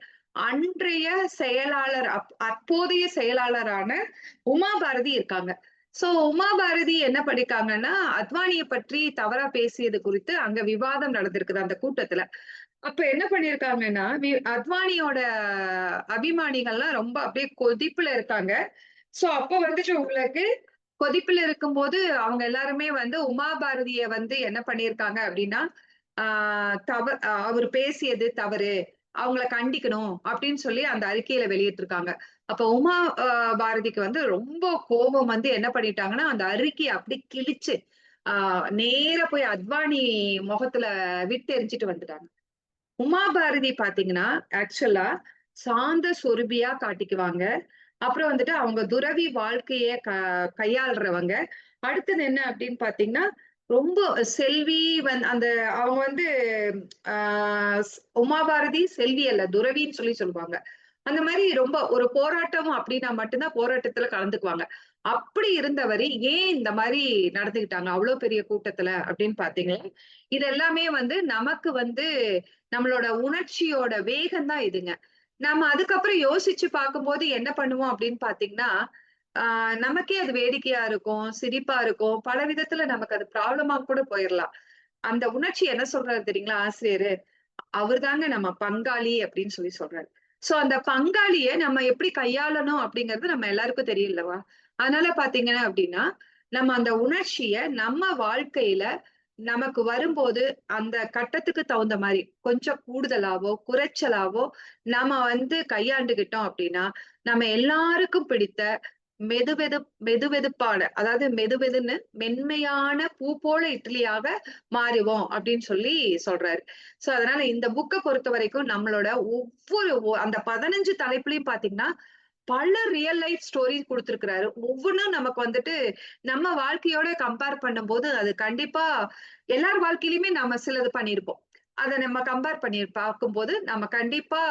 அன்றைய செயலாளர் அப்போதைய செயலாளரான உமா பாரதி இருக்காங்க. சோ உமா பாரதி என்ன பண்ணிருக்காங்கன்னா, அத்வானிய பற்றி தவறா பேசியது குறித்து அங்க விவாதம் நடந்திருக்குது அந்த கூட்டத்துல. அப்ப என்ன பண்ணிருக்காங்கன்னா, அத்வானியோட அபிமானிகள்லாம் ரொம்ப அப்படியே கொதிப்புல இருக்காங்க. சோ அப்ப வந்துட்டு உங்களுக்கு கொதிப்புல இருக்கும்போது அவங்க எல்லாருமே வந்து உமா பாரதிய வந்து என்ன பண்ணியிருக்காங்க அப்படின்னா, ஆ அவரு பேசியது தவறு. அவங்கள கண்டிக்கணும் அப்படின்னு சொல்லி அந்த அறிக்கையில வெளியிட்டிருக்காங்க. அப்ப உமா அ பாரதிக்கு வந்து ரொம்ப கோபம் வந்து என்ன பண்ணிட்டாங்கன்னா, அந்த அறிக்கைய அப்படி கிழிச்சு, ஆ நேரா போய் அத்வானி முகத்துல விட்டு எறிஞ்சுட்டு வந்துட்டாங்க. உமா பாரதி பாத்தீங்கன்னா, ஆக்சுவலா சாந்த சொரூபியா காட்டிக்குவாங்க. அப்புறம் வந்துட்டு அவங்க துறவி வாழ்க்கைய கையாள்றவங்க. அடுத்தது என்ன அப்படின்னு பாத்தீங்கன்னா, ரொம்ப செல்வி அந்த அவங்க வந்து ஆ உமா பாரதி செல்வி அல்ல, துறவின்னு சொல்லி சொல்லுவாங்க. அந்த மாரி ரொம்ப ஒரு போராட்டம் அப்படின்னா மட்டும் தான் போராட்டத்துல கலந்துக்குவாங்க. அப்படி இருந்தவரு ஏன் இந்த மாரி நடந்துக்கிட்டாங்க? அவ்ளோ பெரிய கூட்டத்துல அப்படின்னு பாத்தீங்கன்னா, இது எல்லாமே வந்து நமக்கு வந்து நம்மளோட உணர்ச்சியோட வேகம் தான் இதுங்க. நம்ம அதுக்கப்புறம் யோசிச்சு பார்க்கும்போது என்ன பண்ணுவோம் அப்படின்னு பார்த்தீங்கன்னா, நமக்கே அது வேடிக்கையா இருக்கும், சிரிப்பா இருக்கும். பல விதத்துல நமக்கு அது ப்ராப்ளமா கூட போயிரலாம். அந்த உணர்ச்சி என்ன சொல்றாரு தெரியுங்களா ஆசிரியரு? அவர்தாங்க நம்ம பங்காளி அப்படின்னு சொல்லி சொல்றாரு. சோ அந்த பங்காளிய நம்ம எப்படி கையாளணும் அப்படிங்கிறது நம்ம எல்லாருக்கும் தெரியும் அல்லவா? அதனால பார்த்தீங்கன்னா அப்படின்னா, நம்ம அந்த உணர்ச்சிய நம்ம வாழ்க்கையில நமக்கு வரும்போது, அந்த கட்டத்துக்கு தகுந்த மாரி, கொஞ்சம் கூடுதலாவோ, குறைச்சலாவோ நம்ம வந்து கையாண்டுகிட்டோம் அப்டின்னா, நம்ம எல்லாருக்கும் பிடித்த மெதுவெதுப்பான, அதாவது மெதுமெதுன்னு மென்மையான பூ போல இட்லியாக மாறுவோம் அப்டின்னு சொல்லி சொல்றாரு. சோ அதனால இந்த புக்க பொறுத்தவரைக்கும் நம்மளோட ஒவ்வொரு அந்த 15 தலைப்புலயும் பாத்தீங்கன்னா, பல ரியல் லைஃப் ஸ்டோரீஸ் குடுத்திருக்கிறாரு. ஒவ்வொன்னும் நமக்கு வந்துட்டு நம்ம வாழ்க்கையோட கம்பேர் பண்ணும்போது, அது கண்டிப்பா எல்லார் வாழ்க்கையிலயுமே நம்ம சிலது பண்ணியிருப்போம். அத நம்ம கம்பேர் பண்ணி பார்க்கும்போது, நம்ம கண்டிப்பா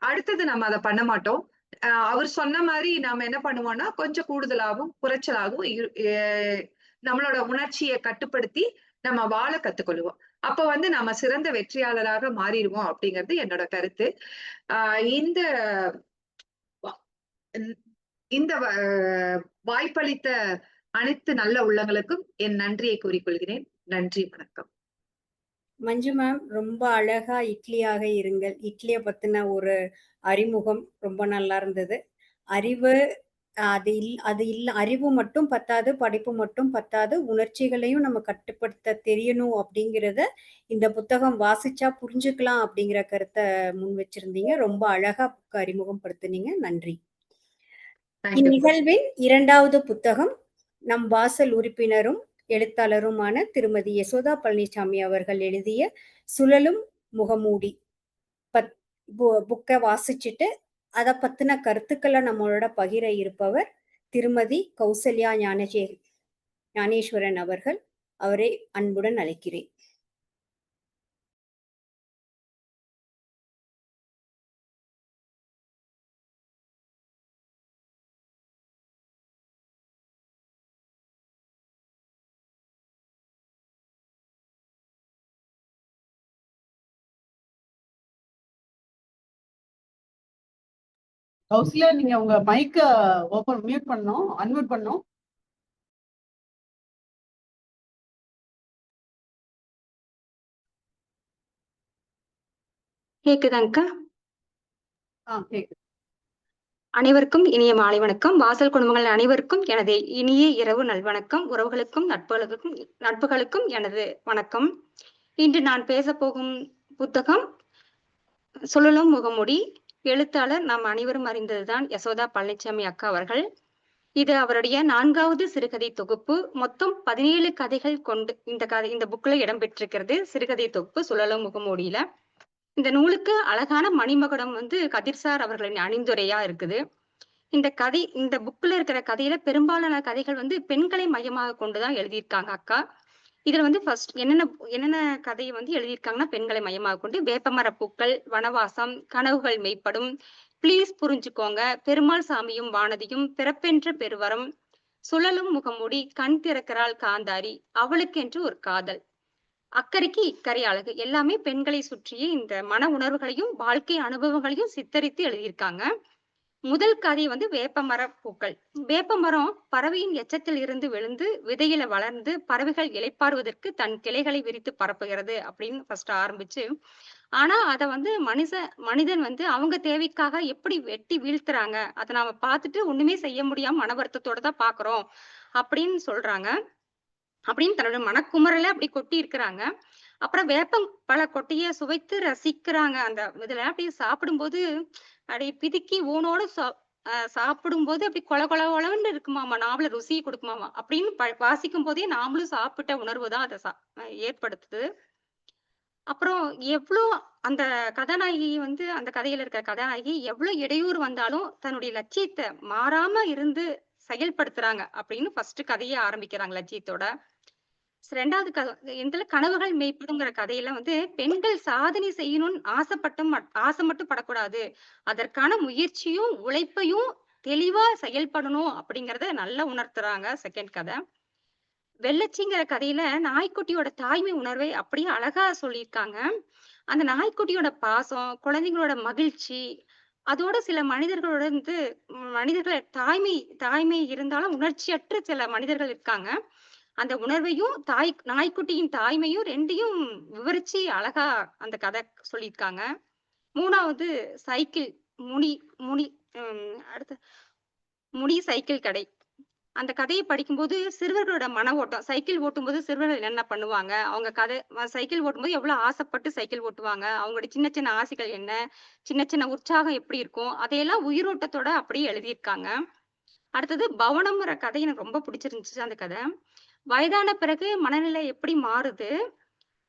அடுத்தது நம்ம அத பண்ண மாட்டோம். அவர் சொன்ன மாரி நாம என்ன பண்ணுவோம்னா, கொஞ்சம் கூடுதலாகவும், குறைச்சலாகவும் நம்மளோட உணர்ச்சிய கட்டுப்படுத்தி நம்ம வாழ கத்துக்கொள்வோம். அப்ப வந்து நம்ம சிறந்த வெற்றியாளராக மாறிருவோம் அப்படிங்கிறது என்னோட கருத்து. ஆ இந்த ன் இந்த வாய்ப்பளித்த அனைத்து நல்ல உள்ளங்களுக்கும் என் நன்றியை கூறிக்கொள்கிறேன். நன்றி, வணக்கம். மஞ்சு மேம் ரொம்ப அழகா இட்லியாக இருங்கள். இட்லிய பத்தின ஒரு அறிமுகம் ரொம்ப நல்லா இருந்தது. அறிவு அறிவு மட்டும் பத்தாது, படிப்பு மட்டும் பத்தாது, உணர்ச்சிகளையும் நம்ம கட்டுப்படுத்த தெரியணும் அப்படிங்கிறத இந்த புத்தகம் வாசிச்சா புரிஞ்சுக்கலாம் அப்படிங்கிற கருத்த முன் வச்சிருந்தீங்க. ரொம்ப அழகா புக்க அறிமுகப்படுத்துனீங்க. நன்றி. Thank you. இந்நிகழ்வின் 2வது புத்தகம் நம் வாசல் உறுப்பினரும் எழுத்தாளருமான திருமதி யசோதா பழனிசாமி அவர்கள் எழுதிய சுழலும் முகமூடி புக்கை வாசிச்சுட்டு அதை பத்தின கருத்துக்களை நம்மளோட பகிர இருப்பவர் திருமதி கௌசல்யா ஞானேஸ்வரன் அவர்கள். அவரை அன்புடன் அழைக்கிறேன். கௌசல்யா, நீங்க உங்க மைக்க மியூட் பண்ணணும், அன்மியூட் பண்ணணும். கேக்குதாங்கக்கா? கேக்குது. அனைவருக்கும் இனிய மாலை வணக்கம். வாசல் குடும்பங்கள் அனைவருக்கும் எனது இனிய இரவு நல்வணக்கம். உறவுகளுக்கும் நட்புகளுக்கும் எனது வணக்கம். இன்று நான் பேச போகும் புத்தகம் சுழலும் முகமுடி. எழுத்தாளர் நாம் அனைவரும் அறிந்ததுதான் யசோதா பழனிசாமி அக்கா அவர்கள். இது அவருடைய 4வது சிறுகதை தொகுப்பு. மொத்தம் 17 கதைகள் கொண்டு இந்த புக்ல இடம்பெற்றிருக்கிறது. சிறுகதை தொகுப்பு சுழலும் முகமூடியில. இந்த நூலுக்கு அழகான மணிமகுடம் கதிர்சார் அவர்களின் அணிந்துரையா இருக்குது. இந்த புக்ல இருக்கிற கதையில பெரும்பாலான கதைகள் பெண்களை மையமாக கொண்டுதான் எழுதியிருக்காங்க அக்கா. இதுல ஃபர்ஸ்ட் என்னென்ன கதையை எழுதியிருக்காங்கன்னா, பெண்களை மையமாக கொண்டு வேப்பமர பூக்கள், வனவாசம், கனவுகள் மெய்ப்படும், பிளீஸ் புரிஞ்சுக்கோங்க, பெருமாள் சாமியும் வானதியும், பிறப்பென்ற பெருவரம், சுழலும் முகமூடி, கண் திறக்கிறாள் காந்தாரி, அவளுக்கென்று ஒரு காதல், அக்கறைக்கு இக்கரை அழகு, எல்லாமே பெண்களை சுற்றிய இந்த மன உணர்வுகளையும் வாழ்க்கை அனுபவங்களையும் சித்தரித்து எழுதியிருக்காங்க. முதல் கதை வேப்பமர பூக்கள். வேப்பமரம் பறவையின் எச்சத்தில் இருந்து விழுந்து விதையில வளர்ந்து பறவைகள் இளைப்பாறுவதற்கு தன் கிளைகளை விரித்து பரப்புகிறது அப்படின்னு ஃபர்ஸ்ட் ஆரம்பிச்சு, ஆனா அத மனிதன் அவங்க தேவைக்காக எப்படி வெட்டி வீழ்த்துறாங்க, அதை நாம பார்த்துட்டு ஒண்ணுமே செய்ய முடியாம மன வருத்தத்தோட தான் பாக்குறோம் அப்படின்னு சொல்றாங்க. அப்படின்னு தன்னோட மனக்குமரல அப்படி கொட்டி இருக்கிறாங்க. அப்புறம் வேப்பம் பல கொட்டைய சுவைத்து ரசிக்கிறாங்க. அந்த இதுல அப்படி சாப்பிடும்போது அப்படி பிதுக்கி ஊனோட சாப்பிடும்போது அப்படி கொல இருக்குமாமா, நாவல ருசியை கொடுக்குமாமா அப்படின்னு வாசிக்கும் போதே நாமளும் சாப்பிட்ட உணர்வு தான் அதை ஏற்படுத்துது. அப்புறம் எவ்வளவு அந்த கதாநாயகி அந்த கதையில இருக்கிற கதாநாயகி எவ்வளவு இடையூறு வந்தாலும் தன்னுடைய லட்சியத்தை மாறாம இருந்து செயல்படுத்துறாங்க அப்படின்னு ஃபர்ஸ்ட் கதையை ஆரம்பிக்கிறாங்க லட்சியத்தோட. 2வது இதுல கனவுகள் மெய்ப்படுங்கிற கதையில பெண்கள் சாதனை செய்யணும்னு ஆசை மட்டும் படக்கூடாது, அதற்கான முயற்சியும் உழைப்பையும் தெளிவா செயல்படணும் அப்படிங்கறத நல்லா உணர்த்துறாங்க. செகண்ட் கதை வெள்ளச்சிங்கிற கதையில நாய்க்குட்டியோட தாய்மை உணர்வை அப்படியே அழகா சொல்லியிருக்காங்க. அந்த நாய்க்குட்டியோட பாசம், குழந்தைங்களோட மகிழ்ச்சி, அதோட சில மனிதர்கள் தாய்மை இருந்தாலும் உணர்ச்சியற்ற சில மனிதர்கள் இருக்காங்க. அந்த உணர்வையும் நாய்க்குட்டியின் தாய்மையும் 2யும் விவரிச்சு அழகா அந்த கதை சொல்லியிருக்காங்க. 3வது சைக்கிள் முனி சைக்கிள் கடை. அந்த கதையை படிக்கும்போது சிறுவர்களோட மன ஓட்டம், சைக்கிள் ஓட்டும்போது சிறுவர்கள் என்னென்ன பண்ணுவாங்க, அவங்க சைக்கிள் ஓட்டும்போது எவ்வளவு ஆசைப்பட்டு சைக்கிள் ஓட்டுவாங்க, அவங்களோட சின்ன சின்ன ஆசைகள் என்ன, சின்ன சின்ன உற்சாகம் எப்படி இருக்கும், அதையெல்லாம் உயிரோட்டத்தோட அப்படியே எழுதியிருக்காங்க. அடுத்தது பவனம்ங்கிற கதை எனக்கு ரொம்ப பிடிச்சிருந்துச்சு. அந்த கதை வயதான பிறகு மனநிலை எப்படி மாறுது,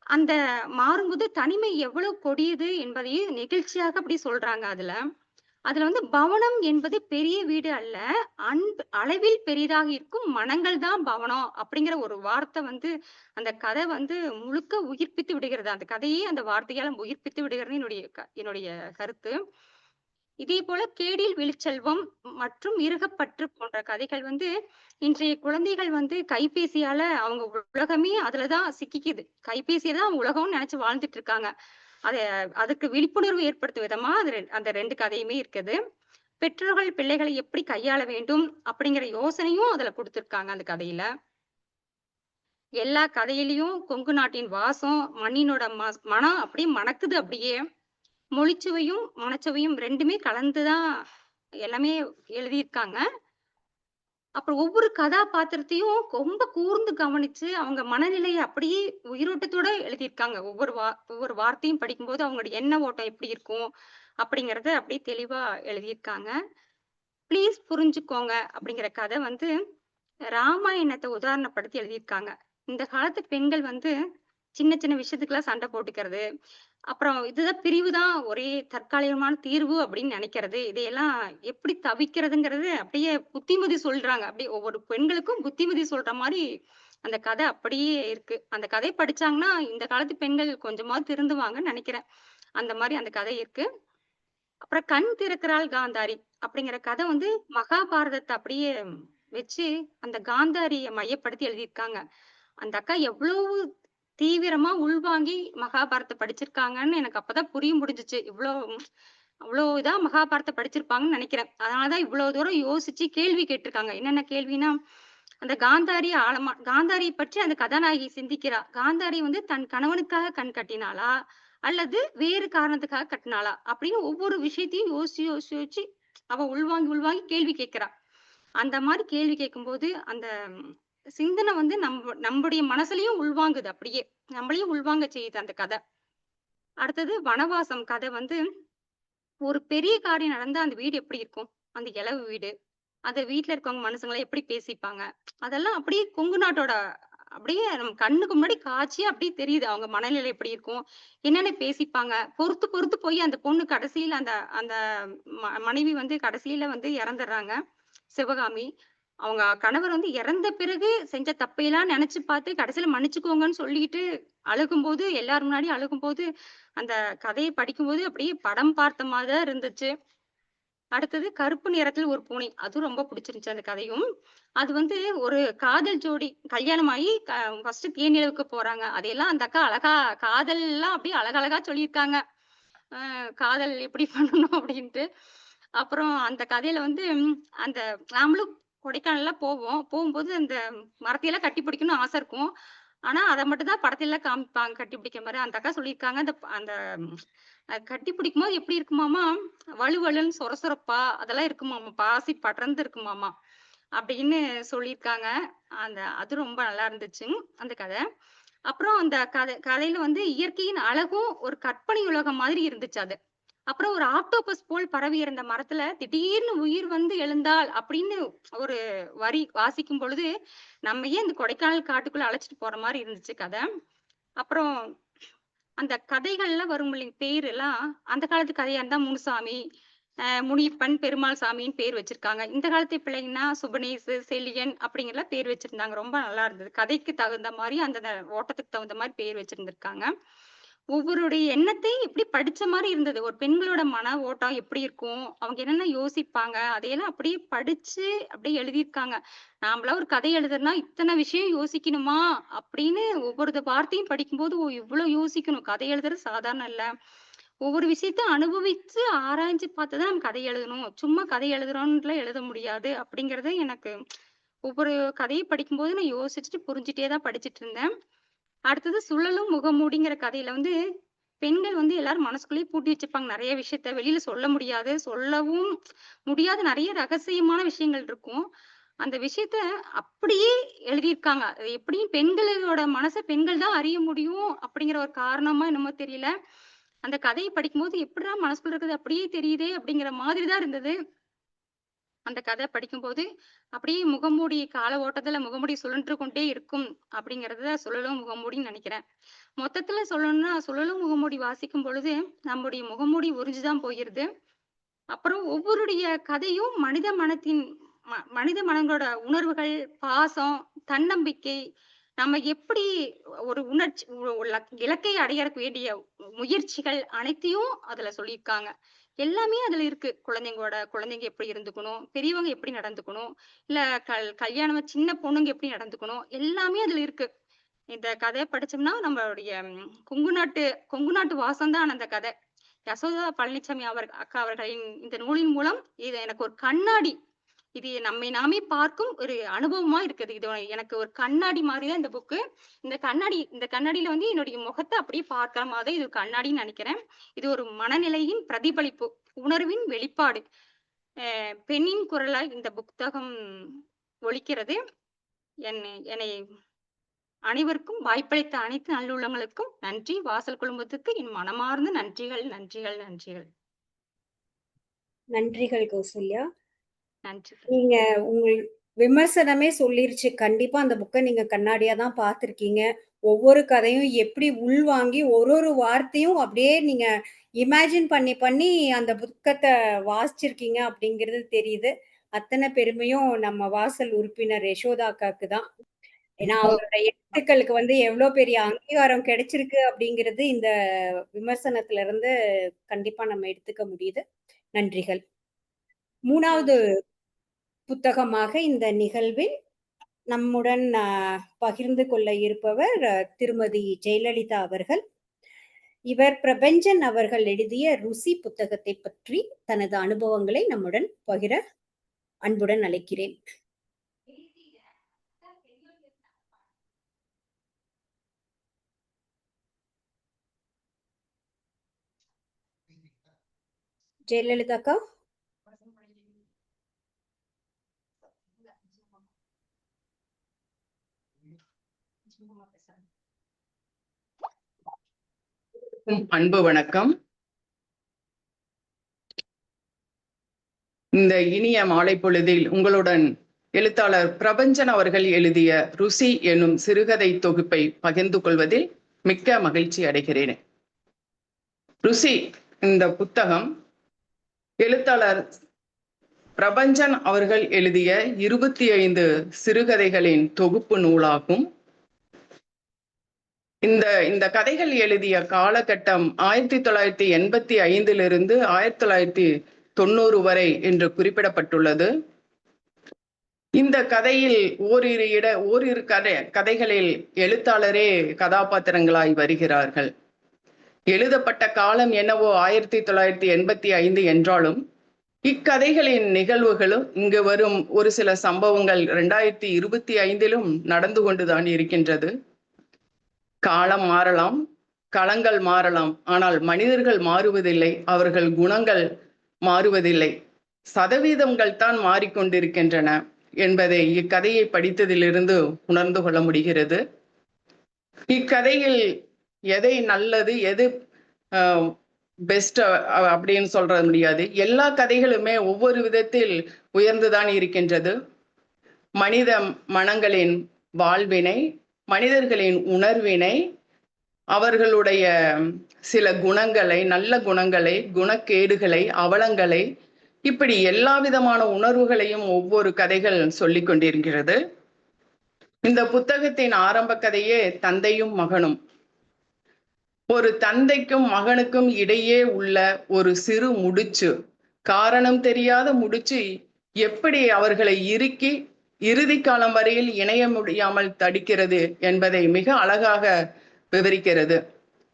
அந்த மாறும்போது தனிமை எவ்வளவு கொடியது என்பதையும் நெகிழ்ச்சியாக அப்படி சொல்றாங்க. அதுல பவனம் என்பது பெரிய வீடு அல்ல, அளவில் பெரிதாக இருக்கும் மனங்கள் தான் பவனம் அப்படிங்கிற ஒரு வார்த்தை அந்த கதை முழுக்க உயிர்ப்பித்து விடுகிறது. அந்த கதையே அந்த வார்த்தையால உயிர்ப்பித்து விடுகிறது என்னுடைய கருத்து. இதே போல கேடில் விழிச்செல்வம் மற்றும் இருகப்பற்று போன்ற கதைகள் இன்றைய குழந்தைகள் கைபேசியால அவங்க உலகமே அதுலதான் சிக்கிக்குது. கைபேசியை தான் உலகம்னு நினைச்சு வாழ்ந்துட்டு இருக்காங்க. அதுக்கு விழிப்புணர்வு ஏற்படுத்தும் விதமா அந்த 2 கதையுமே இருக்குது. பெற்றோர்கள் பிள்ளைகளை எப்படி கையாள வேண்டும் அப்படிங்கிற யோசனையும் அதுல கொடுத்திருக்காங்க. அந்த கதையில எல்லா கதையிலயும் கொங்கு நாட்டின் வாசம், மண்ணினோட மனம் அப்படியே மணக்குது. அப்படியே மொழிச்சுவையும் மனச்சுவையும் 2மே கலந்துதான் எல்லாமே எழுதியிருக்காங்க. அப்புறம் ஒவ்வொரு கதாபாத்திரத்தையும் ரொம்ப கூர்ந்து கவனிச்சு அவங்க மனநிலையை அப்படியே உயிரோட்டத்தோட எழுதியிருக்காங்க. ஒவ்வொரு வார்த்தையும் படிக்கும்போது அவங்களுடைய எண்ண ஓட்டம் எப்படி இருக்கும் அப்படிங்கறத அப்படியே தெளிவா எழுதியிருக்காங்க. பிளீஸ் புரிஞ்சுக்கோங்க அப்படிங்கிற கதை ராமாயணத்தை உதாரணப்படுத்தி எழுதியிருக்காங்க. இந்த காலத்து பெண்கள் சின்ன சின்ன விஷயத்துக்கெல்லாம் சண்டை போட்டுக்கிறது, அப்புறம் இதுதான் பிரிவு தான் ஒரே தற்காலிகமான தீர்வு அப்படின்னு நினைக்கிறது. இதையெல்லாம் எப்படி தவிக்கிறதுங்கிறது அப்படியே புத்திமதி சொல்றாங்க. அப்படியே ஒவ்வொரு பெண்களுக்கும் புத்திமதி சொல்ற மாரி அந்த கதை அப்படியே இருக்கு. அந்த கதை படிச்சாங்கன்னா, இந்த காலத்து பெண்கள் கொஞ்சமாவது திருந்துவாங்கன்னு நெனைக்கிறேன். அந்த மாரி அந்த கதை இருக்கு. அப்புறம் கண் திறக்கிறாள் காந்தாரி அப்படிங்கிற கதை வந்து மகாபாரதத்த அப்படியே வச்சு அந்த காந்தாரிய மையப்படுத்தி எழுதியிருக்காங்க. அந்த அக்கா எவ்வளவு தீவிரமா உள்வாங்கி மகாபாரதத்த படிச்சிருக்காங்கன்னு எனக்கு அப்பதான் புரிய முடிஞ்சுச்சு. அவ்ளோ இதா மகாபாரதத்த படிச்சிருப்பாங்கன்னு நெனைக்கிறேன். அதனாலதான் இவ்வளவு தூரம் யோசிச்சு கேள்வி கேட்டிருக்காங்க. என்னென்ன கேள்வின்னா, அந்த காந்தாரிய பற்றி அந்த கதாநாயகி சிந்திக்கிறா. காந்தாரி வந்து தன் கணவனுக்காக கண் கட்டினாளா? அல்லது வேறு காரணத்துக்காக கட்டினாளா? அப்படின்னு ஒவ்வொரு விஷயத்தையும் யோசிச்சு அவ உள்வாங்கி கேள்வி கேட்கிறா. அந்த மாரி கேள்வி கேட்கும்போது, அந்த சிந்தனை வந்து நம்முடைய மனசுலயும் உள்வாங்குது அப்படியே. நம்மளையும் உள்வாங்க செய்யுது அந்த கதை. அடுத்தது வனவாசம் கதை வந்து, ஒரு பெரிய காரியம் நடந்தா அந்த வீடு எப்படி இருக்கும்? அந்த இலவு வீடு. அந்த வீட்ல இருக்கவங்க மனுஷங்கலாம் எப்படி பேசிப்பாங்க? அதெல்லாம் அப்படியே கொங்கு நாட்டோட அப்படியே நம்ம கண்ணுக்கு முன்னாடி காட்சியா அப்படியே தெரியுது. அவங்க மனநிலை எப்படி இருக்கும்? என்னென்ன பேசிப்பாங்க? பொறுத்து பொறுத்து போய் அந்த பொண்ணு கடைசியில அந்த அந்த மனைவி வந்து கடைசியில வந்து இறந்துடுறாங்க. சிவகாமி. அவங்க கணவர் வந்து இறந்த பிறகு செஞ்ச தப்பையெல்லாம் நெனச்சு பார்த்து கடைசியில மன்னிச்சுக்கோங்கன்னு சொல்லிட்டு அழுகும்போது, எல்லார் முன்னாடியும் அழுகும்போது, அந்த கதைய படிக்கும்போது அப்படியே படம் பார்த்த மாரி தான் இருந்துச்சு. அடுத்தது கருப்பு நிறத்தில் ஒரு பூனை. அதுவும் ரொம்ப பிடிச்சிருந்துச்சு அந்த கதையும். அது வந்து ஒரு காதல் ஜோடி கல்யாணம் ஆகி ஃபர்ஸ்ட் தேனிலவுக்கு போறாங்க. அதையெல்லாம் அந்த அக்கா அழகா காதல்லாம் அப்படியே அழகழகா சொல்லியிருக்காங்க. காதல் எப்படி பண்ணணும் அப்படின்ட்டு. அப்புறம் அந்த கதையில வந்து அந்த நாமளும் கொடைக்கானல்லாம் போவோம். போகும்போது அந்த மரத்தையெல்லாம் கட்டி பிடிக்கணும்னு ஆசை இருக்கும். ஆனா, அத மட்டும் தான் படத்துலலாம் காமிப்பாங்க கட்டி பிடிக்கிற மாரி. அந்த அக்கா சொல்லியிருக்காங்க, அந்த அந்த கட்டி பிடிக்கும்போது எப்படி இருக்குமாமா, வழுவழுன்னு சொரசொரப்பா அதெல்லாம் இருக்குமாமா. பாசி படர்ந்து இருக்குமாமா. அப்படின்னு சொல்லியிருக்காங்க. அது ரொம்ப நல்லா இருந்துச்சு, அந்த கதை. அப்புறம் அந்த கதையில வந்து இயற்கையின் அழகும் ஒரு கற்பனை உலகம் மாதிரி இருந்துச்சு அது. அப்புறம் ஒரு ஆக்டோபஸ் போல் பரவி இருந்த மரத்துல திடீர்னு உயிர் வந்து எழுந்தாள் அப்படின்னு ஒரு வரி வாசிக்கும் பொழுது, நம்ம ஏன் இந்த கொடைக்கானல் காட்டுக்குள்ள அழைச்சிட்டு போற மாரி இருந்துச்சு கதை. அப்புறம் அந்த கதைகள்ல வரும் இல்லைங்க பேர் எல்லாம், அந்த காலத்து கதையா இருந்தா முனுசாமி, முனியப்பன், பெருமாள் சாமின்னு பேர் வச்சிருக்காங்க. இந்த காலத்து பிள்ளைங்கன்னா சுபனேசு, செழியன் அப்படிங்கலாம் பேர் வச்சிருந்தாங்க. ரொம்ப நல்லா இருந்தது. கதைக்கு தகுந்த மாரி அந்த ஓட்டத்துக்கு தகுந்த மாரி பேர் வச்சிருந்திருக்காங்க. ஒவ்வொருடைய எண்ணத்தையும் எப்படி படிச்ச மாரி இருந்தது. ஒரு பெண்களோட மன ஓட்டம் எப்படி இருக்கும்? அவங்க என்னென்ன யோசிப்பாங்க? அதையெல்லாம் அப்படியே படிச்சு அப்படியே எழுதியிருக்காங்க. நாமலாம் ஒரு கதை எழுதுறோம்னா, இத்தன விஷயம் யோசிக்கணுமா? அப்படின்னு ஒவ்வொரு வார்த்தையும் படிக்கும்போது, ஓ! இவ்ளோ யோசிக்கணும். கதை எழுதுறது சாதாரணம் இல்ல. ஒவ்வொரு விஷயத்த அனுபவிச்சு ஆராய்ஞ்சு பார்த்து தான் நம்ம கதை எழுதணும். சும்மா கதை எழுதுறோம்ன்னுலாம் எழுத முடியாது. அப்படிங்கிறது எனக்கு ஒவ்வொரு கதையும் படிக்கும்போது நான் யோசிச்சுட்டு புரிஞ்சுட்டே தான் படிச்சுட்டு இருந்தேன். அடுத்தது சுழலும் முகமூடிங்கிற கதையில வந்து, பெண்கள் வந்து எல்லாரும் மனசுக்குள்ளேயே பூட்டி வச்சுப்பாங்க. நெறைய விஷயத்த வெளியில சொல்ல முடியாது. சொல்லவும் முடியாத நெறைய ரகசியமான விஷயங்கள் இருக்கும். அந்த விஷயத்த அப்படியே எழுதியிருக்காங்க. அது எப்படியும் பெண்களோட மனச பெண்கள் தான் அறிய முடியும் அப்படிங்கிற ஒரு காரணமா என்னமோ தெரியல. அந்த கதைய படிக்கும்போது எப்புட்றா மனசுக்குள்ள இருக்கிறது அப்படியே தெரியுதே அப்படிங்கிற மாதிரி தான் இருந்தது. அந்த கதை படிக்கும்போது, அப்படியே முகமூடி கால ஓட்டத்துல முகமூடி சுழன்று கொண்டே இருக்கும் அப்படிங்கிறத சுழலும் முகமூடின்னு நெனைக்கிறேன். மொத்தத்துல சொல்லணும்னா, சுழலும் முகமூடி வாசிக்கும் பொழுது, நம்முடைய முகமூடி உறிஞ்சு தான் போயிருது. அப்புறம் ஒவ்வொருடைய கதையும் மனித மனங்களோட உணர்வுகள், பாசம், தன்னம்பிக்கை, நம்ம எப்படி ஒரு உணர்ச்சி இலக்கை அடையறக்கு வேண்டிய முயற்சிகள் அனைத்தையும் அதுல சொல்லியிருக்காங்க. எல்லாமே அதுல இருக்கு. குழந்தைங்க எப்படி இருந்துக்கணும், பெரியவங்க எப்படி நடந்துக்கணும், இல்ல கல்யாணம் சின்ன பொண்ணுங்க எப்படி நடந்துக்கணும், எல்லாமே அதுல இருக்கு. இந்த கதைய படிச்சோம்னா, நம்மளுடைய கொங்கு நாட்டு வாசம் தான் அந்த கதை. யசோதா பழனிச்சாமி அக்கா அவர்களின் இந்த நூலின் மூலம் இது எனக்கு ஒரு கண்ணாடி. இது நம்மை நாமே பார்க்கும் ஒரு அனுபவமா இருக்குது. இது எனக்கு ஒரு கண்ணாடி மாரி தான் இந்த புக்கு. இந்த கண்ணாடியில வந்து என்னுடைய முகத்த அப்படியே பார்க்கிற மாதிரி இது ஒரு கண்ணாடின்னு நெனைக்கிறேன். இது ஒரு மனநிலையின் பிரதிபலிப்பு, உணர்வின் வெளிப்பாடு. பெண்ணின் குரலாய் இந்த புத்தகம் ஒலிக்கிறது. என்னை அனைவருக்கும் வாய்ப்பளித்த அனைத்து நல்லுள்ளங்களுக்கும் நன்றி. வாசல் குழுமத்துக்கு என் மனமார்ந்த நன்றிகள், நன்றிகள், நன்றிகள். நன்றிகள் கௌசல்யா. நன்றி. நீங்க உங்கள் விமர்சனமே சொல்லிருச்சு. கண்டிப்பா அந்த புக்க நீங்க கண்ணாடியா தான் பார்த்திருக்கீங்க. ஒவ்வொரு கதையும் எப்படி உள்வாங்கி ஒரு வார்த்தையும் அப்படியே நீங்க இமேஜின் பண்ணி அந்த புத்தகத்தை வாசிச்சிருக்கீங்க அப்படிங்கிறது தெரியுது. அத்தனை பெருமையும் நம்ம வாசல் உறுப்பினர் யசோதா அக்காக்கு தான். ஏன்னா அவங்களோட எழுத்துக்களுக்கு வந்து எவ்வளவு பெரிய அங்கீகாரம் கிடைச்சிருக்கு அப்படிங்கிறது இந்த விமர்சனத்துல இருந்து கண்டிப்பா நம்ம எடுத்துக்க முடியுது. நன்றிகள். 3வது புத்தகமாக இந்த நிகழ்வில் நம்முடன் பகிர்ந்து கொள்ள இருப்பவர் திருமதி ஜெயலலிதா அவர்கள். இவர் பிரபஞ்சன் அவர்கள் எழுதிய ருசி புத்தகத்தை பற்றி தனது அனுபவங்களை நம்முடன் பகிர அன்புடன் அழைக்கிறேன். ஜெயலலிதா அக்கா. அன்பு வணக்கம். இந்த இனிய மாலை பொழுதில் உங்களுடன் எழுத்தாளர் பிரபஞ்சன் அவர்கள் எழுதிய ருசி எனும் சிறுகதை தொகுப்பை பகிர்ந்து கொள்வதில் மிக்க மகிழ்ச்சி அடைகிறேன். ருசி இந்த புத்தகம் எழுத்தாளர் பிரபஞ்சன் அவர்கள் எழுதிய 25 சிறுகதைகளின் தொகுப்பு நூலாகும். இந்த கதைகள் எழுதிய காலகட்டம் 1985 1990 வரை என்று குறிப்பிடப்பட்டுள்ளது. இந்த கதையில் ஓரிரு கதைகளில் எழுத்தாளரே கதாபாத்திரங்களாய் வருகிறார்கள். எழுதப்பட்ட காலம் என்னவோ 1985 என்றாலும் இக்கதைகளின் நிகழ்வுகளும் இங்கு வரும் ஒரு சில சம்பவங்கள் 2025 நடந்து கொண்டுதான் இருக்கின்றது. காலம் மாறலாம், களங்கள் மாறலாம், ஆனால் மனிதர்கள் மாறுவதில்லை, அவர்கள் குணங்கள் மாறுவதில்லை, சதவீதங்கள் தான் மாறிக்கொண்டிருக்கின்றன என்பதை இக்கதையை படித்ததிலிருந்து உணர்ந்து கொள்ள முடிகிறது. இக்கதையில் எதை நல்லது எது பெஸ்ட் அப்படின்னு சொல்ற முடியாது. எல்லா கதைகளுமே ஒவ்வொரு விதத்தில் உயர்ந்துதான் இருக்கின்றது. மனித மனங்களின் வாழ்வினை, மனிதர்களின் உணர்வினை, அவர்களுடைய சில குணங்களை, நல்ல குணங்களை, குணக்கேடுகளை, அவலங்களை, இப்படி எல்லா விதமான உணர்வுகளையும் ஒவ்வொரு கதைகள் சொல்லிக் கொண்டிருக்கிறது. இந்த புத்தகத்தின் ஆரம்ப கதையே தந்தையும் மகனும். ஒரு தந்தைக்கும் மகனுக்கும் இடையே உள்ள ஒரு சிறு முடிச்சு, காரணம் தெரியாத முடிச்சு எப்படி அவர்களை இறுக்கி இறுதி காலம் வரையில் இணைய முடியாமல் தடுக்கிறது என்பதை மிக அழகாக விவரிக்கிறது.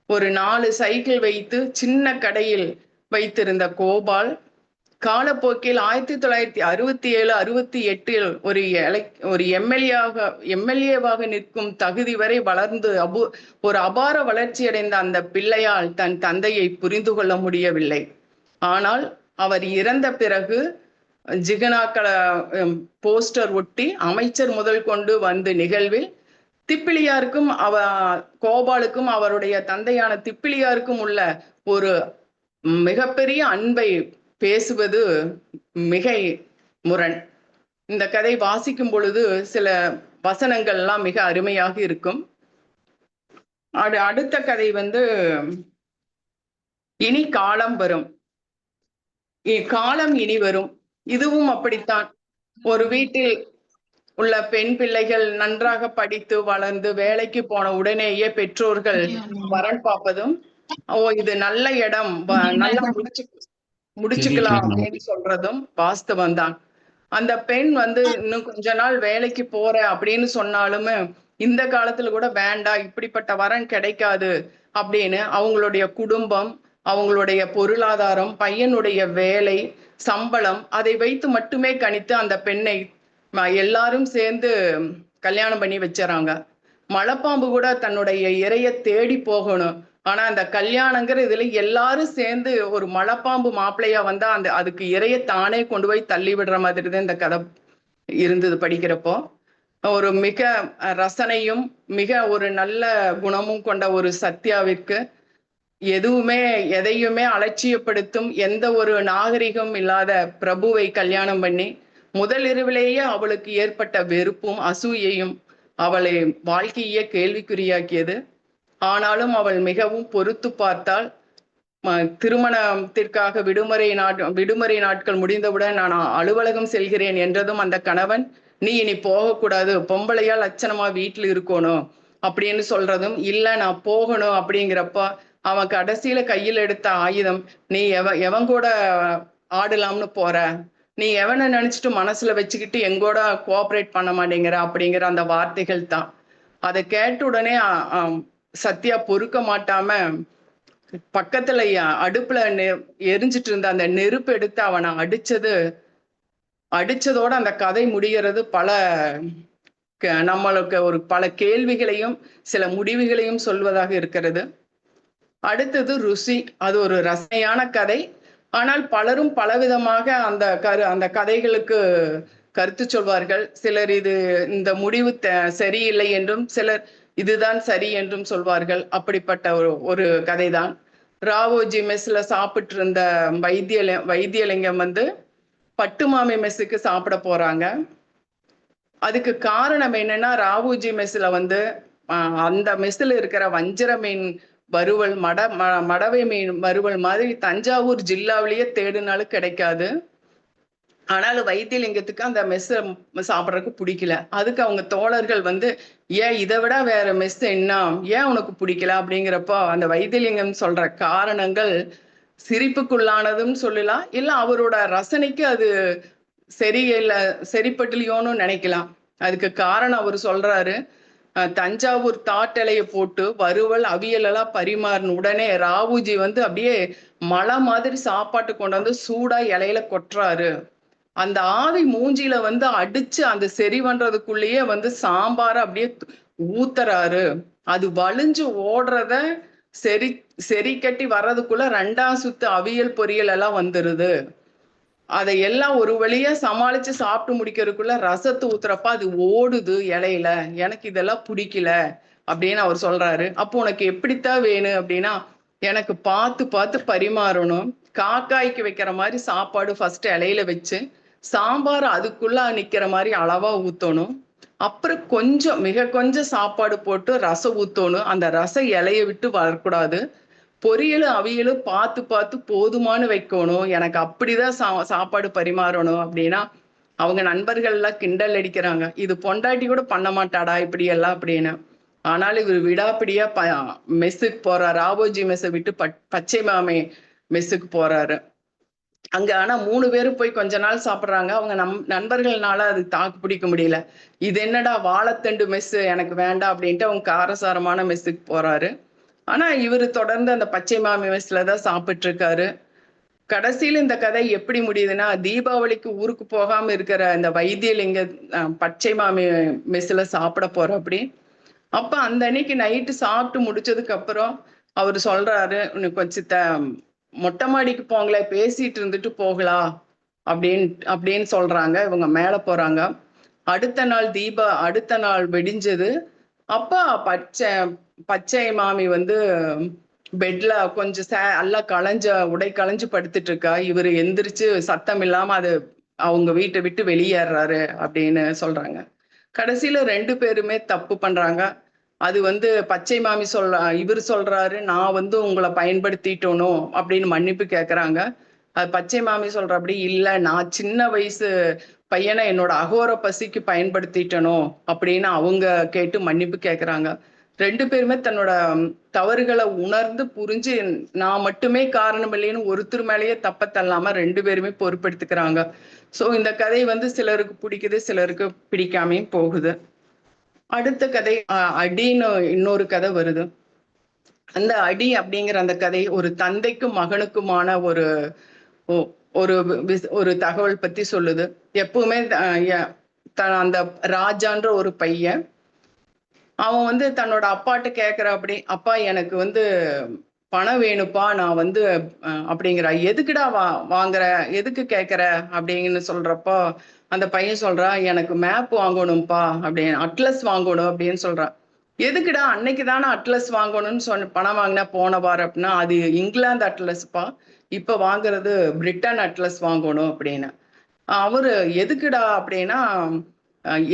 ஒரு 4 சைக்கிள் வைத்து சின்ன கடையில் வைத்திருந்த கோபால் காலப்போக்கில் 1967 68 ஒரு எம்எல்ஏவாக நிற்கும் தகுதி வரை வளர்ந்து ஒரு அபார வளர்ச்சி அடைந்த அந்த பிள்ளையால் தன் தந்தையை புரிந்து கொள்ள முடியவில்லை. ஆனால் அவர் இறந்த பிறகு ஜிகனாக்கள போஸ்டர் ஒட்டி அமைச்சர் முதல் கொண்டு வந்து நிகழ்வில் திப்பிலியாருக்கும் கோபாலுக்கும் அவருடைய தந்தையான திப்பிலியாருக்கும் உள்ள ஒரு மிகப்பெரிய அன்பை பேசுவது மிகை முரண். இந்த கதை வாசிக்கும் பொழுது சில வசனங்கள்லாம் மிக அருமையாக இருக்கும். அடுத்த கதை இனி காலம் வரும், காலம் இனி வரும். இதுவும் அப்படித்தான். ஒரு வீட்டில் உள்ள பெண் பிள்ளைகள் நன்றாக படித்து வளர்ந்து வேலைக்கு போன உடனேயே பெற்றோர்கள் வரன் பார்ப்பதும், இது நல்ல இடம், நல்லா முடிச்சுக்கலாம் அப்படின்னு சொல்றதும் வாஸ்தவம் தான். அந்த பெண் இன்னும் கொஞ்ச நாள் வேலைக்கு போற அப்படின்னு சொன்னாலுமே இந்த காலத்துல கூட வேண்டாம், இப்படிப்பட்ட வரன் கிடைக்காது அப்படின்னு அவங்களுடைய குடும்பம், அவங்களுடைய பொருளாதாரம், பையனுடைய வேலை, சம்பளம், அதை வைத்து மட்டுமே கணித்து அந்த பெண்ணை எல்லாரும் சேர்ந்து கல்யாணம் பண்ணி வச்சுறாங்க. மலைப்பாம்பு கூட தன்னுடைய இரைய தேடி போகணும், ஆனா அந்த கல்யாணங்கிற இதுல எல்லாரும் சேர்ந்து ஒரு மலைப்பாம்பு மாப்பிள்ளையா வந்தா அதுக்கு இரைய தானே கொண்டு போய் தள்ளி விடுற மாதிரி தான் இந்த கதை இருந்தது. படிக்கிறப்போ ஒரு மிக ரசனையும் மிக ஒரு நல்ல குணமும் கொண்ட ஒரு சத்யாவிற்கு எதையுமே அலட்சியப்படுத்தும் எந்த ஒரு நாகரிகம் இல்லாத பிரபுவை கல்யாணம் பண்ணி முதல் இரவிலேயே அவளுக்கு ஏற்பட்ட வெறுப்பும் அசூயையும் அவளை வாழ்க்கையே கேள்விக்குறியாக்கியது. ஆனாலும் அவள் மிகவும் பொறுத்து பார்த்தால் திருமணத்திற்காக விடுமுறை நாட்கள் முடிந்தவுடன் நான் அலுவலகம் செல்கிறேன் என்றதும் அந்த கணவன், நீ இனி போகக்கூடாது, பொம்பளையா லட்சணமா வீட்டுல இருக்கணும் அப்படின்னு சொல்றதும், இல்ல நான் போகணும் அப்படிங்கிறப்ப அவன் கடைசியில கையில் எடுத்த ஆயுதம், நீ எவன் கூட ஆடலாம்னு போற, நீ எவனை நினைச்சிட்டு மனசுல வச்சுக்கிட்டு எங்கூட கோஆபரேட் பண்ண மாட்டேங்கிற அப்படிங்கிற அந்த வார்த்தைகள் தான். அதை கேட்ட உடனே சத்யா பொறுக்க மாட்டாம பக்கத்துல அடுப்புல எரிஞ்சிட்டு இருந்த அந்த நெருப்பு எடுத்து அவனை அடிச்சதோட அந்த கதை முடிகிறது. நம்மளுக்கு பல கேள்விகளையும் சில முடிவுகளையும் சொல்வதாக இருக்கிறது. அடுத்தது ருசி. அது ஒரு ரசனையான கதை. ஆனால் பலரும் பலவிதமாக அந்த கதைகளுக்கு கருத்து சொல்வார்கள். சிலர் இந்த முடிவு சரியில்லை என்றும், சிலர் இதுதான் சரி என்றும் சொல்வார்கள். அப்படிப்பட்ட ஒரு கதைதான். ராவோஜி மெஸ்ல சாப்பிட்டு இருந்த வைத்தியலிங்கம் பட்டுமாமி மெஸ்ஸுக்கு சாப்பிட போறாங்க. அதுக்கு காரணம் என்னன்னா, ராவோஜி மெஸ்ல அந்த மெஸ்ல இருக்கிற வஞ்சர மீன் வறுவல், மடவை மீன் வறுவல் மாதிரி தஞ்சாவூர் ஜில்லாவிலேயே தேடினாலும் கிடைக்காது. ஆனாலும் வைத்தியலிங்கத்துக்கு அந்த மெஸ் சாப்பிட்றதுக்கு பிடிக்கல. அதுக்கு அவங்க தோழர்கள் ஏன் இதை விட வேற மெஸ் என்ன, ஏன் உனக்கு பிடிக்கல அப்படிங்கிறப்போ அந்த வைத்தியலிங்கம் சொல்ற காரணங்கள் சிரிப்புக்குள்ளானதும் சொல்லலாம், இல்ல அவரோட ரசனைக்கு அது சரிப்பட்டலையோன்னு நினைக்கலாம். அதுக்கு காரணம் அவர் சொல்றாரு, தஞ்சாவூர் தாட்டலையை போட்டு வறுவல் அவியல் எல்லாம் பரிமாறின உடனே ராவுஜி அப்படியே மழை மாதிரி சாப்பாட்டு கொண்டு சூடா இலையில கொட்டுறாரு. அந்த ஆவி மூஞ்சில அடிச்சு அந்த சரி பண்றதுக்குள்ளேயே சாம்பார அப்படியே ஊத்துறாரு. அது வலிஞ்சு ஓடுறத சரி கட்டி வர்றதுக்குள்ள 2ஆம் சுத்து அவியல் பொரியல் எல்லாம் வந்துருது. அதையெல்லாம் ஒரு வழியா சமாளிச்சு சாப்பிட்டு முடிக்கிறதுக்குள்ள ரசத்தை ஊத்துறப்ப அது ஓடுது இலையில. எனக்கு இதெல்லாம் பிடிக்கல அப்படின்னு அவர் சொல்றாரு. அப்போ உனக்கு எப்படித்தான் வேணும் அப்படின்னா, எனக்கு பார்த்து பார்த்து பரிமாறணும், காக்காய்க்கு வைக்கிற மாதிரி சாப்பாடு ஃபர்ஸ்ட் இலையில வச்சு சாம்பார் அதுக்குள்ள நிக்கிற மாதிரி அளவா ஊத்தணும், அப்புறம் மிக கொஞ்சம் சாப்பாடு போட்டு ரசம் ஊத்தணும், அந்த ரசம் இலைய விட்டு வரக்கூடாது, பொரியலும் அவியலும் பார்த்து பார்த்து போதுமானு வைக்கணும், எனக்கு அப்படிதான் சாப்பாடு பரிமாறணும் அப்படின்னா அவங்க நண்பர்கள் எல்லாம் கிண்டல் அடிக்கிறாங்க, இது பொண்டாட்டி கூட பண்ண மாட்டாடா இப்படி எல்லாம் அப்படின்னு. ஆனாலும் இவர் விடாப்பிடியா மெஸ்ஸுக்கு போறாரு. ராவோஜி மெஸ்ஸை விட்டு பச்சை மாமி மெஸ்ஸுக்கு போறாரு. அங்க ஆனா 3 பேரும் போய் கொஞ்ச நாள் சாப்பிடுறாங்க. அவங்க நண்பர்கள்னால அது தாக்கு பிடிக்க முடியல. இது என்னடா வாழைத்தண்டு மெஸ், எனக்கு வேண்டாம் அப்படின்ட்டு அவங்க காரசாரமான மெஸ்ஸுக்கு போறாரு. ஆனா இவரு தொடர்ந்து அந்த பச்சை மாமி மெஸ்ல தான் சாப்பிட்டு இருக்காரு. கடைசியில இந்த கதை எப்படி முடியுதுன்னா, தீபாவளிக்கு ஊருக்கு போகாம இருக்கிற இந்த வைத்தியலிங்க பச்சை மாமி மெஸ்ல சாப்பிட போற அப்படி. அப்ப அந்த அன்னைக்கு நைட்டு சாப்பிட்டு முடிச்சதுக்கு அப்புறம் அவரு சொல்றாரு, கொஞ்சம் மொட்டை மாடிக்கு போங்களே, பேசிட்டு இருந்துட்டு போகலாம் அப்படின்னு சொல்றாங்க. இவங்க மேல போறாங்க. அடுத்த நாள் வெடிஞ்சது. அப்பா பச்சை மாமி பெட்ல கொஞ்சம் எல்லாம் உடை களைஞ்சு படுத்துட்டு இருக்கா. இவரு எந்திரிச்சு சத்தம் இல்லாம அவங்க வீட்டை விட்டு வெளியேறாரு அப்படின்னு சொல்றாங்க. கடைசியில 2 பேருமே தப்பு பண்றாங்க. அது பச்சை மாமி இவர் சொல்றாரு, நான் உங்களை பயன்படுத்திட்டோனோ அப்படின்னு மன்னிப்பு கேட்கறாங்க. அது பச்சை மாமி சொல்ற அப்படி இல்ல, நான் சின்ன வயசு பையனை என்னோட அகோர பசிக்கு பயன்படுத்திட்டனோ அப்படின்னு அவங்க கேட்டு மன்னிப்பு கேட்கறாங்க. 2 பேருமே தன்னோட தவறுகளை உணர்ந்து புரிஞ்சு நான் மட்டுமே காரணம் இல்லைன்னு ஒருத்தர் மேலேயே தப்ப தள்ளாம 2 பேருமே பொறுப்பெடுத்துக்கிறாங்க. சோ இந்த கதை சிலருக்கு பிடிக்குது, சிலருக்கு பிடிக்காமையும் போகுது. அடுத்த கதை அடின்னு இன்னொரு கதை வருது. அந்த அடி அப்படிங்கிற அந்த கதை ஒரு தந்தைக்கும் மகனுக்குமான ஒரு தகவல் பத்தி சொல்லுது. எப்பவுமே அந்த ராஜான்ற ஒரு பையன் அவன் தன்னோட அப்பாட்ட கேட்கிற அப்படி, அப்பா எனக்கு பணம் வேணுப்பா, நான் அப்படிங்கிற, எதுக்குடா வாங்குற, எதுக்கு கேட்கிற அப்படின்னு சொல்றப்போ அந்த பையன் சொல்றான், எனக்கு மேப் வாங்கணும்ப்பா அப்படின்னு, அட்லஸ் வாங்கணும் அப்படின்னு சொல்றான். எதுக்குடா, அன்னைக்கு தானே அட்லஸ் வாங்கணும்னு பணம் வாங்கினா போன வாரம் அப்படின்னா, அது இங்கிலாந்து அட்லஸ்ப்பா, இப்ப வாங்குறது பிரிட்டன் அட்லஸ் வாங்கணும் அப்படின்னு. அவரு எதுக்குடா அப்படின்னா,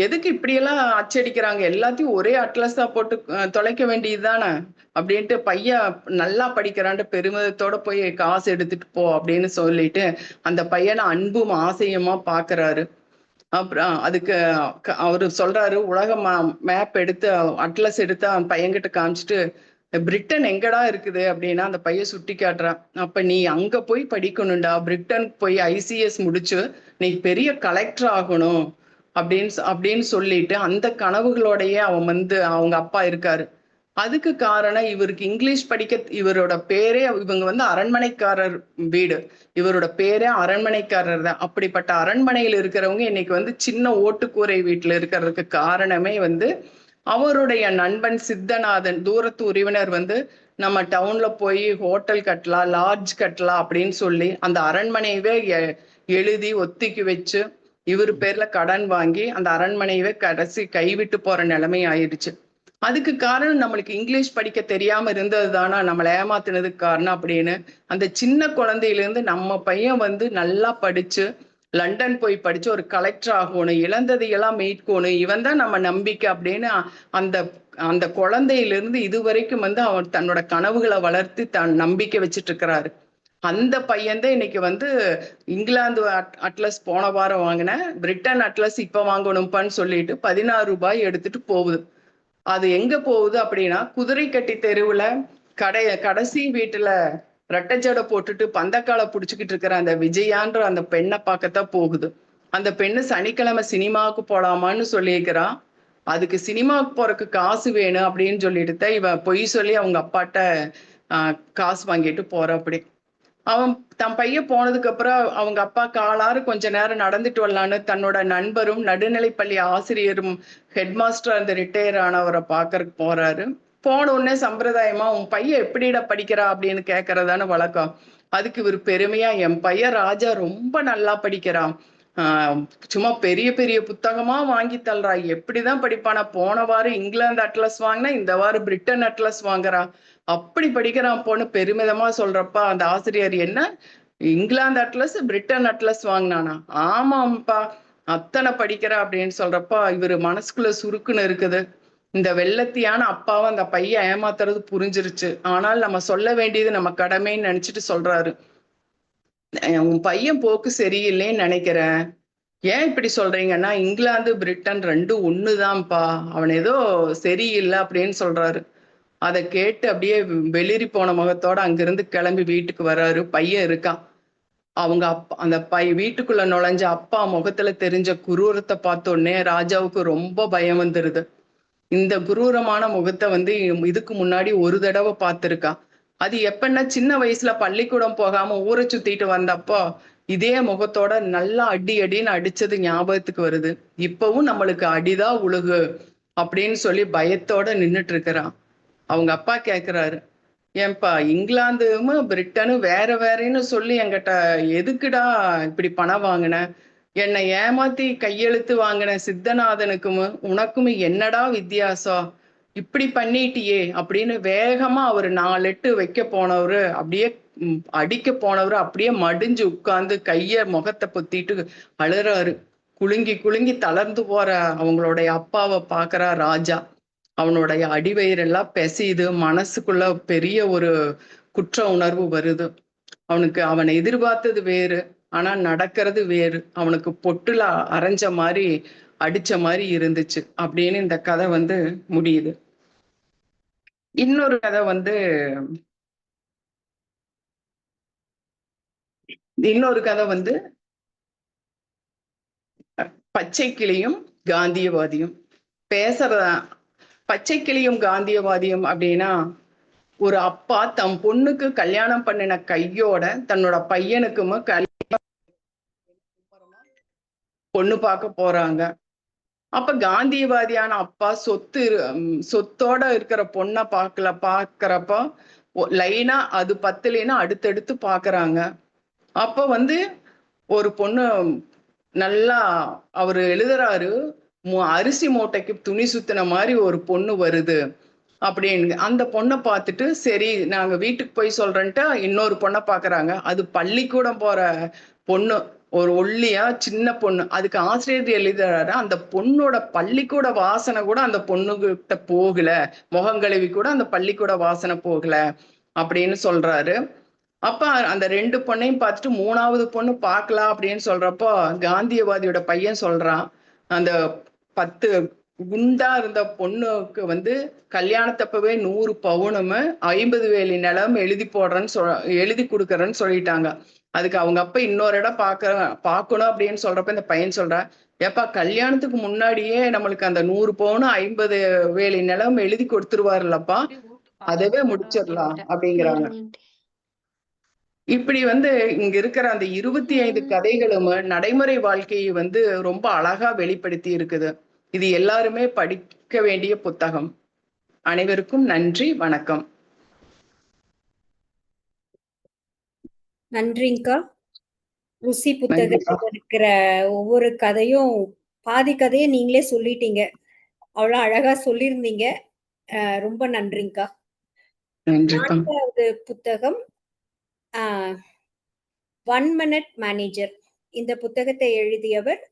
எதுக்கு இப்படியெல்லாம் அச்சடிக்கிறாங்க, எல்லாத்தையும் ஒரே அட்லஸா போட்டு தொலைக்க வேண்டியதுதானே அப்படின்ட்டு பையன் நல்லா படிக்கிறான்ட்டு பெருமிதத்தோட போய் காசு எடுத்துட்டு போ அப்படின்னு சொல்லிட்டு அந்த பையனை அன்பும் ஆசையுமா பாக்குறாரு. அப்புறம் அதுக்கு அவரு சொல்றாரு, உலக மேப் எடுத்து அட்லஸ் எடுத்து அவன் பையன்கிட்ட காமிச்சிட்டு, பிரிட்டன் எங்கடா இருக்குது அப்படின்னா அந்த பையன் சுட்டி காட்டுறான். அப்ப நீ அங்க போய் படிக்கணும்டா, பிரிட்டன் போய் ICS முடிச்சு நீ பெரிய கலெக்டர் ஆகணும் அப்படின்னு சொல்லிட்டு அந்த கனவுகளோடயே அவன் வந்து அவங்க அப்பா இருக்காரு. அதுக்கு காரணம் இவருக்கு இங்கிலீஷ் படிக்க, இவரோட பேரே, இவங்க வந்து அரண்மனைக்காரர் வீடு, இவரோட பேரே அரண்மனைக்காரர் தான். அப்படிப்பட்ட அரண்மனையில் இருக்கிறவங்க இன்னைக்கு வந்து சின்ன ஓட்டுக்கூரை வீட்டுல இருக்கிறதுக்கு காரணமே வந்து அவருடைய நண்பன் சித்தநாதன், தூரத்து உறவினர் வந்து நம்ம டவுன்ல போய் ஹோட்டல் கட்டலாம், லாட்ஜ் கட்டலாம் அப்படின்னு சொல்லி அந்த அரண்மனையவே எழுதி ஒத்திக்கி வச்சு இவர் பேர்ல கடன் வாங்கி அந்த அரண்மனையவே கடைசி கைவிட்டு போற நிலைமை ஆயிடுச்சு. அதுக்கு காரணம் நம்மளுக்கு இங்கிலீஷ் படிக்க தெரியாம இருந்தது தானா நம்மளை ஏமாத்தினதுக்கு காரணம் அப்படின்னு அந்த சின்ன குழந்தையில இருந்து நம்ம பையன் வந்து நல்லா படிச்சு லண்டன் போய் படிச்சு ஒரு கலெக்டர் ஆகணும், இழந்ததையெல்லாம் மீட்கணும், இவன் தான் நம்ம நம்பிக்கை அப்படின்னு அந்த அந்த குழந்தையிலிருந்து இதுவரைக்கும் வந்து அவன் தன்னோட கனவுகளை வளர்த்து தன் நம்பிக்கை வச்சுட்டு இருக்கிறாரு. அந்த பையன்தான் இன்னைக்கு வந்து இங்கிலாந்து அட்லஸ் போன வாரம் வாங்கினேன், பிரிட்டன் அட்லஸ் இப்ப வாங்கணும்ப்பான்னு சொல்லிட்டு 16 ரூபாய் எடுத்துட்டு போகுது. அது எங்க போகுது அப்படின்னா குதிரை கட்டி தெருவுல கடைசி வீட்டுல ரெட்டச்சடை போட்டுட்டு பந்தக்காலை புடிச்சுக்கிட்டு இருக்கிற அந்த விஜயான்ற அந்த பெண்ணை பார்க்கத்தான் போகுது. அந்த பெண்ணு சனிக்கிழமை சினிமாவுக்கு போலாமான்னு சொல்லியிருக்கிறான். அதுக்கு சினிமாவுக்கு போறதுக்கு காசு வேணும் அப்படின்னு சொல்லிட்டு தான் இவ பொய் சொல்லி அவங்க அப்பாட்ட காசு வாங்கிட்டு போற. அப்படி அவன் தன் பையன் போனதுக்கு அப்புறம் அவங்க அப்பா காலாறு கொஞ்ச நேரம் நடந்துட்டு வரலான்னு தன்னோட நண்பரும் நடுநிலைப்பள்ளி ஆசிரியரும் ஹெட் மாஸ்டர் அந்த ரிட்டையர் ஆனவரை பாக்கறதுக்கு போறாரு. போன உடனே சம்பிரதாயமா உன் பையன் எப்படிடா படிக்கிறா அப்படின்னு கேட்கறதான வழக்கம். அதுக்கு இவர் பெருமையா, என் பையன் ராஜா ரொம்ப நல்லா படிக்கிறான், சும்மா பெரிய பெரிய புத்தகமா வாங்கி தள்ளுறா, எப்படிதான் படிப்பானா, போன வாரம் இங்கிலாந்து அட்லஸ் வாங்கினா இந்த வாரம் பிரிட்டன் அட்லஸ் வாங்குறா, அப்படி படிக்கிறான் போன்னு பெருமிதமா சொல்றப்பா அந்த ஆசிரியர், என்ன இங்கிலாந்து அட்லஸ் பிரிட்டன் அட்லஸ் வாங்கினானா, ஆமாப்பா அத்தனை படிக்கிறா அப்படின்னு சொல்றப்பா இவரு மனசுக்குள்ள சுருக்குன்னு இருக்குது. இந்த வெள்ளத்தியான அப்பாவை அந்த பையன் ஏமாத்துறது புரிஞ்சிருச்சு. ஆனால் நம்ம சொல்ல வேண்டியது நம்ம கடமைன்னு நினைச்சிட்டு சொல்றாரு, உன் பையன் போக்கு சரியில்லைன்னு நினைக்கிறேன், ஏன் இப்படி சொல்றீங்கன்னா இங்கிலாந்து பிரிட்டன் ரெண்டும் ஒண்ணுதான்ப்பா, அவன் ஏதோ சரியில்லை அப்படின்னு சொல்றாரு. அதை கேட்டு அப்படியே வெளிரி போன முகத்தோட அங்கிருந்து கிளம்பி வீட்டுக்கு வர்றாரு. பையன் இருக்கான். அவங்க அப்பா அந்த வீட்டுக்குள்ள நுழைஞ்ச அப்பா முகத்துல தெரிஞ்ச குரூரத்தை பார்த்த உடனே ராஜாவுக்கு ரொம்ப பயம் வந்துருது. இந்த குரூரமான முகத்தை வந்து இதுக்கு முன்னாடி ஒரு தடவை பார்த்திருக்கா. அது எப்பன்னா சின்ன வயசுல பள்ளிக்கூடம் போகாம ஊரை சுத்திட்டு வந்தப்போ இதே முகத்தோட நல்லா அடின்னு அடிச்சது ஞாபகத்துக்கு வருது. இப்பவும் நம்மளுக்கு அடிதான் உழுகு அப்படின்னு சொல்லி பயத்தோட நின்றுட்டு இருக்கிறான். அவங்க அப்பா கேக்குறாரு, ஏன்பா இங்கிலாந்தும் பிரிட்டனும் வேற வேறன்னு சொல்லி என்கிட்ட எதுக்குடா இப்படி பணம் வாங்கின, என்னை ஏமாத்தி கையெழுத்து வாங்கின சித்தநாதனுக்கும் உனக்கும் என்னடா வித்தியாசம், இப்படி பண்ணிட்டியே அப்படின்னு வேகமா அவர் 4 எட்டு வைக்க போனவரு அப்படியே அடிக்க போனவரு அப்படியே மடிஞ்சு உட்கார்ந்து கைய முகத்தை பொத்திட்டு அழுறாரு. குலுங்கி தளர்ந்து போற அவங்களுடைய அப்பாவை பாக்குறா ராஜா. அவனுடைய அடிவயிறெல்லாம் பெசியுது, மனசுக்குள்ள பெரிய ஒரு குற்ற உணர்வு வருது. அவனை எதிர்பார்த்தது வேறு, ஆனா நடக்கிறது வேறு. அவனுக்கு பொட்டுல அரைஞ்ச மாதிரி அடிச்ச மாதிரி இருந்துச்சு அப்படின்னு இந்த கதை வந்து முடியுது. இன்னொரு கதை வந்து பச்சை கிளியும் காந்தியவாதியும். பேசுறதா பச்சை கிளியும் காந்தியவாதியும் அப்படின்னா, ஒரு அப்பா தம் பொண்ணுக்கு கல்யாணம் பண்ணின கையோட தன்னோட பையனுக்கும் பொண்ணு பார்க்க போறாங்க. அப்ப காந்தியவாதியான அப்பா சொத்தோட இருக்கிற பொண்ணை பாக்குறப்ப லைனா அது பத்துலேன்னா அடுத்தடுத்து பாக்குறாங்க. அப்ப வந்து ஒரு பொண்ணு நல்லா அவரு எழுதுறாரு, அரிசி மூட்டைக்கு துணி சுத்தின மாதிரி ஒரு பொண்ணு வருது அப்படின்னு. அந்த பொண்ணை பார்த்துட்டு சரி நாங்க வீட்டுக்கு போய் சொல்றேன்ட்டு இன்னொரு பொண்ணை பாக்குறாங்க. அது பள்ளிக்கூடம் போற பொண்ணு, ஒரு ஒல்லியா சின்ன பொண்ணு. அதுக்கு ஆசிரியர் எழுதுறாரு, அந்த பொண்ணோட பள்ளிக்கூட வாசனை கூட அந்த பொண்ணுகிட்ட போகல, முகங்கழுவி கூட அந்த பள்ளிக்கூட வாசனை போகல அப்படின்னு சொல்றாரு. அப்ப அந்த 2 பொண்ணையும் பார்த்துட்டு 3வது பொண்ணு பார்க்கலாம் அப்படின்னு சொல்றப்போ காந்தியவாதியோட பையன் சொல்றான், அந்த 10 குண்டா இருந்த பொண்ணுக்கு வந்து கல்யாணத்தப்பவே 100 பவுனும் 50 வேலி நிலம் எழுதி கொடுக்கறேன்னு சொல்லிட்டாங்க. அதுக்கு அவங்க அப்பா இன்னொரு இடம் பார்க்கணும் அப்படின்னு சொல்றப்ப இந்த பையன் சொல்றான், ஏப்பா கல்யாணத்துக்கு முன்னாடியே நம்மளுக்கு அந்த 100 பவுன் 50 வேலி நிலம் எழுதி கொடுத்துருவாருல்லப்பா, அதவே முடிச்சிடலாம் அப்படிங்கிறாங்க. இப்படி வந்து இங்க இருக்கிற அந்த 25 கதைகளும் நடைமுறை வாழ்க்கையை வந்து ரொம்ப அழகா வெளிப்படுத்தி இருக்குது. இது எல்லாருமே படிக்க வேண்டிய புத்தகம். அனைவருக்கும் நன்றி, வணக்கம். நன்றிங்கக்கா. ருசி நன்றிக்கா. புத்தகத்துல இருக்கிற ஒவ்வொரு கதையும் பாதி கதையை நீங்களே சொல்லிட்டீங்க. அவ்வளவு அழகா சொல்லியிருந்தீங்க. ரொம்ப நன்றிங்கக்கா. நன்றிக்கா. 4வது புத்தகம் 1 Minute Manager. இந்த புத்தகத்தை எழுதியவர்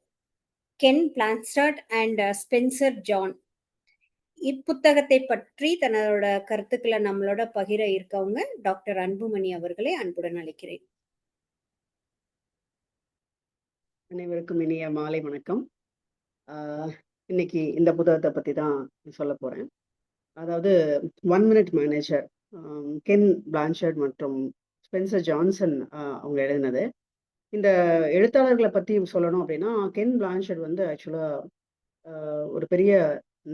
கென் பிளான்ஸ்டாட் அண்ட் ஸ்பென்சர் ஜான். இப்புத்தகத்தை பற்றி தன்னோட கருத்துக்களை நம்மளோட பகிர இருக்கவங்க டாக்டர் அன்புமணி அவர்களை அன்புடன் அழைக்கிறேன். அனைவருக்கும் இனிய மாலை வணக்கம். இன்னைக்கு இந்த புத்தகத்தை பற்றி தான் சொல்ல போகிறேன். அதாவது 1 Minute Manager, கென் பிளான்ஷர்ட் மற்றும் ஸ்பென்சர் ஜான்சன் அவங்க எழுதினது. இந்த எழுத்தாளர்களை பற்றி சொல்லணும் அப்படின்னா, கென் பிளான்ஷர்ட் வந்து ஆக்சுவலாக ஒரு பெரிய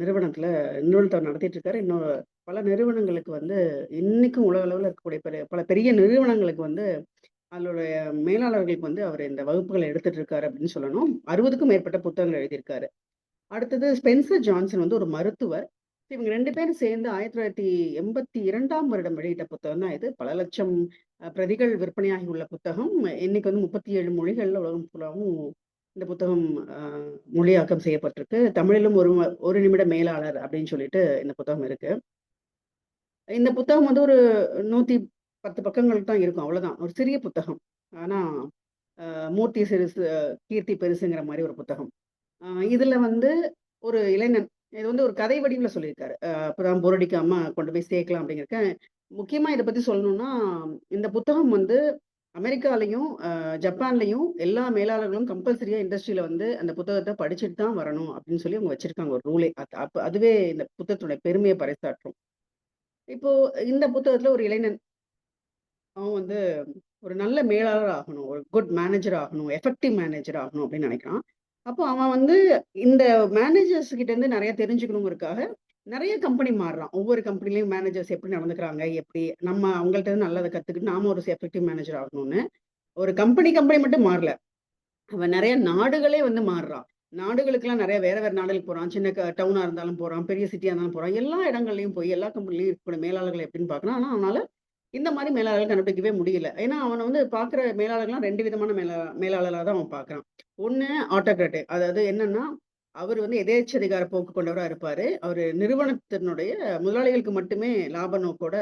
நிறுவனத்தை நடத்திட்டு இருக்காரு. இன்னும் பல நிறுவனங்களுக்கு வந்து இன்னைக்கும் உலக அளவில் இருக்கக்கூடிய பல பெரிய நிறுவனங்களுக்கு வந்து அதனுடைய மேலாளர்களுக்கு வந்து அவர் இந்த வகுப்புகளை எடுத்துட்டு இருக்காரு அப்படின்னு சொல்லணும். 60க்கும் மேற்பட்ட புத்தகங்கள் எழுதியிருக்காரு. அடுத்தது ஸ்பென்சர் ஜான்சன் வந்து ஒரு மருத்துவர். இவங்க 2 பேரும் சேர்ந்து 1982ஆம் வருடம் வெளியிட்ட புத்தகம் தான் இது. பல லட்சம் பிரதிகள் விற்பனையாகி உள்ள புத்தகம். இன்னைக்கு வந்து 37 மொழிகள்ல உலகம் ஃபுல்லாகவும் இந்த புத்தகம் மொழியாக்கம் செய்யப்பட்டிருக்கு. தமிழிலும் ஒரு நிமிட மேலாளர் அப்படின்னு சொல்லிட்டு இந்த புத்தகம் இருக்கு. இந்த புத்தகம் வந்து ஒரு 110 பக்கங்கள் தான் இருக்கும், அவ்வளவுதான். ஒரு சிறிய புத்தகம். ஆனா மூர்த்தி சிறுசு கீர்த்தி பெருசுங்கிற மாதிரி ஒரு புத்தகம். இதுல வந்து ஒரு இளைஞன், இது வந்து ஒரு கதை வடிவில் சொல்லியிருக்காரு. அப்பதான் போரடிக்காம கொண்டு போய் சேர்க்கலாம் அப்படிங்கிறக்க. முக்கியமா இதை பத்தி சொல்லணும்னா, இந்த புத்தகம் வந்து அமெரிக்காலையும் ஜப்பான்லையும் எல்லா மேலாளர்களும் கம்பல்சரியா இண்டஸ்ட்ரியில வந்து அந்த புத்தகத்தை படிச்சுட்டு தான் வரணும் அப்படின்னு சொல்லி அவங்க வச்சிருக்காங்க ஒரு ரூலே. அதுவே இந்த புத்தகத்தோட பெருமையை பறைசாற்றும். இப்போ இந்த புத்தகத்துல ஒரு இளைஞன், அவன் வந்து ஒரு நல்ல மேலாளர் ஆகணும், ஒரு குட் மேனேஜர் ஆகணும், எஃபெக்டிவ் மேனேஜர் ஆகணும் அப்படின்னு நினைக்கிறான். அப்போ அவன் வந்து இந்த மேனேஜர்ஸ் கிட்ட இருந்து நிறைய தெரிஞ்சுக்கணுங்கிறதுக்காக நிறைய கம்பெனி மாறுறான். ஒவ்வொரு கம்பெனிலையும் மேனேஜர்ஸ் எப்படி நடந்துக்கிறாங்க, எப்படி நம்ம அவங்கள்ட்ட இருந்து நல்லதை கத்துக்கிட்டு நாம ஒரு எஃபெக்டிவ் மேனேஜர் ஆகணும்னு ஒரு கம்பெனி மட்டும் மாறல, அவன் நிறைய நாடுகளே வந்து மாறுறான். நாடுகளுக்கெல்லாம் நிறைய வேற நாடுகளுக்கு போறான். சின்ன டவுனா இருந்தாலும் போறான், பெரிய சிட்டியா இருந்தாலும் போறான். எல்லா இடங்கள்லயும் போய் எல்லா கம்பெனிலையும் இருக்கக்கூடிய மேலாளர்கள் எப்படின்னு பார்க்கலாம். ஆனா அவனால இந்த மாதிரி மேலாளர்கள் கண்டுபிடிக்கவே முடியல. ஏன்னா அவனை வந்து பார்க்குற மேலாளர்கள்லாம் 2 விதமான மேலாளராக தான் அவன் பார்க்குறான். ஒன்று ஆட்டோக்ராட்டிக், அதாவது என்னன்னா அவர் வந்து எதேச்சதிகார போக்கு கொண்டவராக இருப்பாரு. அவர் நிறுவனத்தினுடைய முதலாளிகளுக்கு மட்டுமே லாப நோக்கோட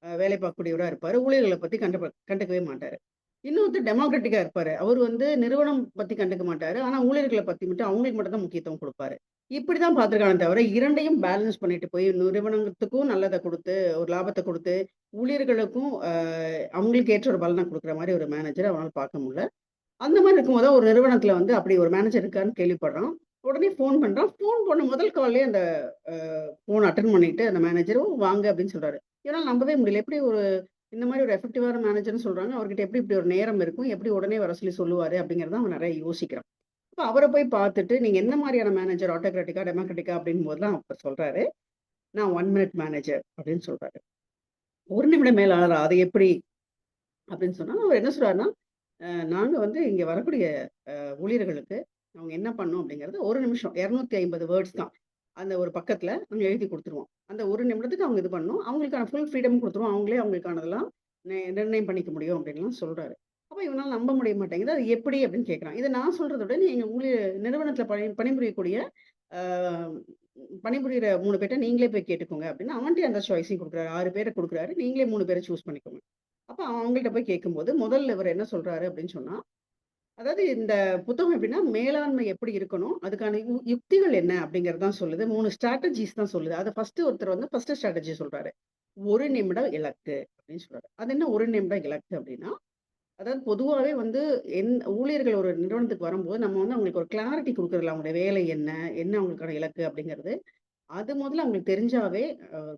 வேலை பார்க்கக்கூடியவராக இருப்பாரு. ஊழியர்களை பற்றி கண்டுக்கவே மாட்டாரு. இன்னொருத்தர் டெமோக்ராட்டிக்கா இருப்பாரு. அவர் வந்து நிறுவனம் பத்தி கண்டுக்க மாட்டாரு. ஆனா ஊழியர்களை பத்தி மட்டும் அவங்களுக்கு மட்டும் தான் முக்கியத்துவம் கொடுப்பாரு. இப்படிதான் பார்த்திருக்கானே தவிர 2யும் பேலன்ஸ் பண்ணிட்டு போய் நிறுவனத்துக்கும் நல்லதை கொடுத்து ஒரு லாபத்தை கொடுத்து ஊழியர்களுக்கும் அவங்களுக்கு ஏற்ற ஒரு பலனை கொடுக்குற மாதிரி ஒரு மேனேஜர் அவனால் பார்க்க முடியல. அந்த மாதிரி இருக்கும்போது ஒரு நிறுவனத்துல வந்து அப்படி ஒரு மேனேஜர் இருக்கான்னு கேள்விப்படுறான். உடனே ஃபோன் பண்றான். ஃபோன் பண்ண முதல் கால்லே அந்த ஃபோன் அட்டன் பண்ணிட்டு அந்த மேனேஜரும் வாங்க அப்படின்னு சொல்றாரு. இவனால் நம்பவே முடியல. எப்படி ஒரு இந்த மாதிரி ஒரு எஃபெக்டிவான மேனேஜர்னு சொல்றாங்க, அவர்கிட்ட எப்படி இப்படி ஒரு நேரம் இருக்கும், எப்படி உடனே வர சொல்லி சொல்லுவாரு அப்படிங்கிறத அவன் நிறைய யோசிக்கிறான். இப்போ அவரை போய் பார்த்துட்டு நீங்க என்ன மாதிரியான மேனேஜர், ஆட்டோக்ராட்டிக்கா டெமோக்ராட்டிக்கா அப்படின் போது தான் அவர் சொல்றாரு, நான் 1 மினிட் மேனேஜர் அப்படின்னு சொல்றாரு. 1 நிமிட மேலாளரா, அது எப்படி அப்படின்னு சொன்னா அவர் என்ன சொல்றாருன்னா, நாங்க வந்து இங்க வரக்கூடிய ஊழியர்களுக்கு அவங்க என்ன பண்ணணும் அப்படிங்கிறது 1 நிமிஷம் 250 வேர்ட்ஸ் தான் அந்த ஒரு பக்கத்துல நாங்க எழுதி கொடுத்துருவோம். அந்த 1 நிமிடத்துக்கு அவங்க இது பண்ணணும், அவங்களுக்கான ஃபுல் ஃப்ரீடம் கொடுத்துருவோம், அவங்களே அவங்களுக்கானதெல்லாம் நிர்ணயம் பண்ணிக்க முடியும் அப்படின்லாம் சொல்றாரு. அப்ப இவனால நம்ப முடிய மாட்டேங்குது. அது எப்படி அப்படின்னு கேட்கறான். இதை நான் சொல்றதை விட நீங்க நிறுவனத்துல பணிபுரியக்கூடிய பணிபுரியிற 3 பேர்ட்ட நீங்களே போய் கேட்டுக்கோங்க அப்படின்னு அவன்கிட்ட அந்த சாய்ஸையும் கொடுக்குறாரு. 6 பேரை கொடுக்குறாரு, நீங்களே 3 பேரை சூஸ் பண்ணிக்கோங்க. அப்ப அவங்கள்ட்ட போய் கேட்கும்போது முதல்ல இவர் என்ன சொல்றாரு அப்படின்னு சொன்னா, அதாவது இந்த புத்தகம் எப்படின்னா, மேலாண்மை எப்படி இருக்கணும்? அதுக்கான யுக்திகள் என்ன? அப்படிங்கிறது தான் சொல்லுது. 3 ஸ்ட்ராட்டஜிஸ் தான் சொல்லுது. அத ஒருத்தர் வந்து ஃபர்ஸ்ட் ஸ்ட்ராட்டஜி சொல்றாரு. 1 நிமிட இலக்கு அப்படின்னு சொல்றாரு. அது என்ன 1 நிமிட இலக்கு அப்படின்னா, அதாவது பொதுவாவே வந்து ஊழியர்கள் ஒரு நிறுவனத்துக்கு வரும்போது, நம்ம வந்து அவங்களுக்கு ஒரு கிளாரிட்டி குடுக்குறதில்ல. அவங்களுடைய வேலை என்ன? என்ன அவங்களுக்கான இலக்கு? அப்படிங்கிறது. அது முதல்ல அவங்களுக்கு தெரிஞ்சாவே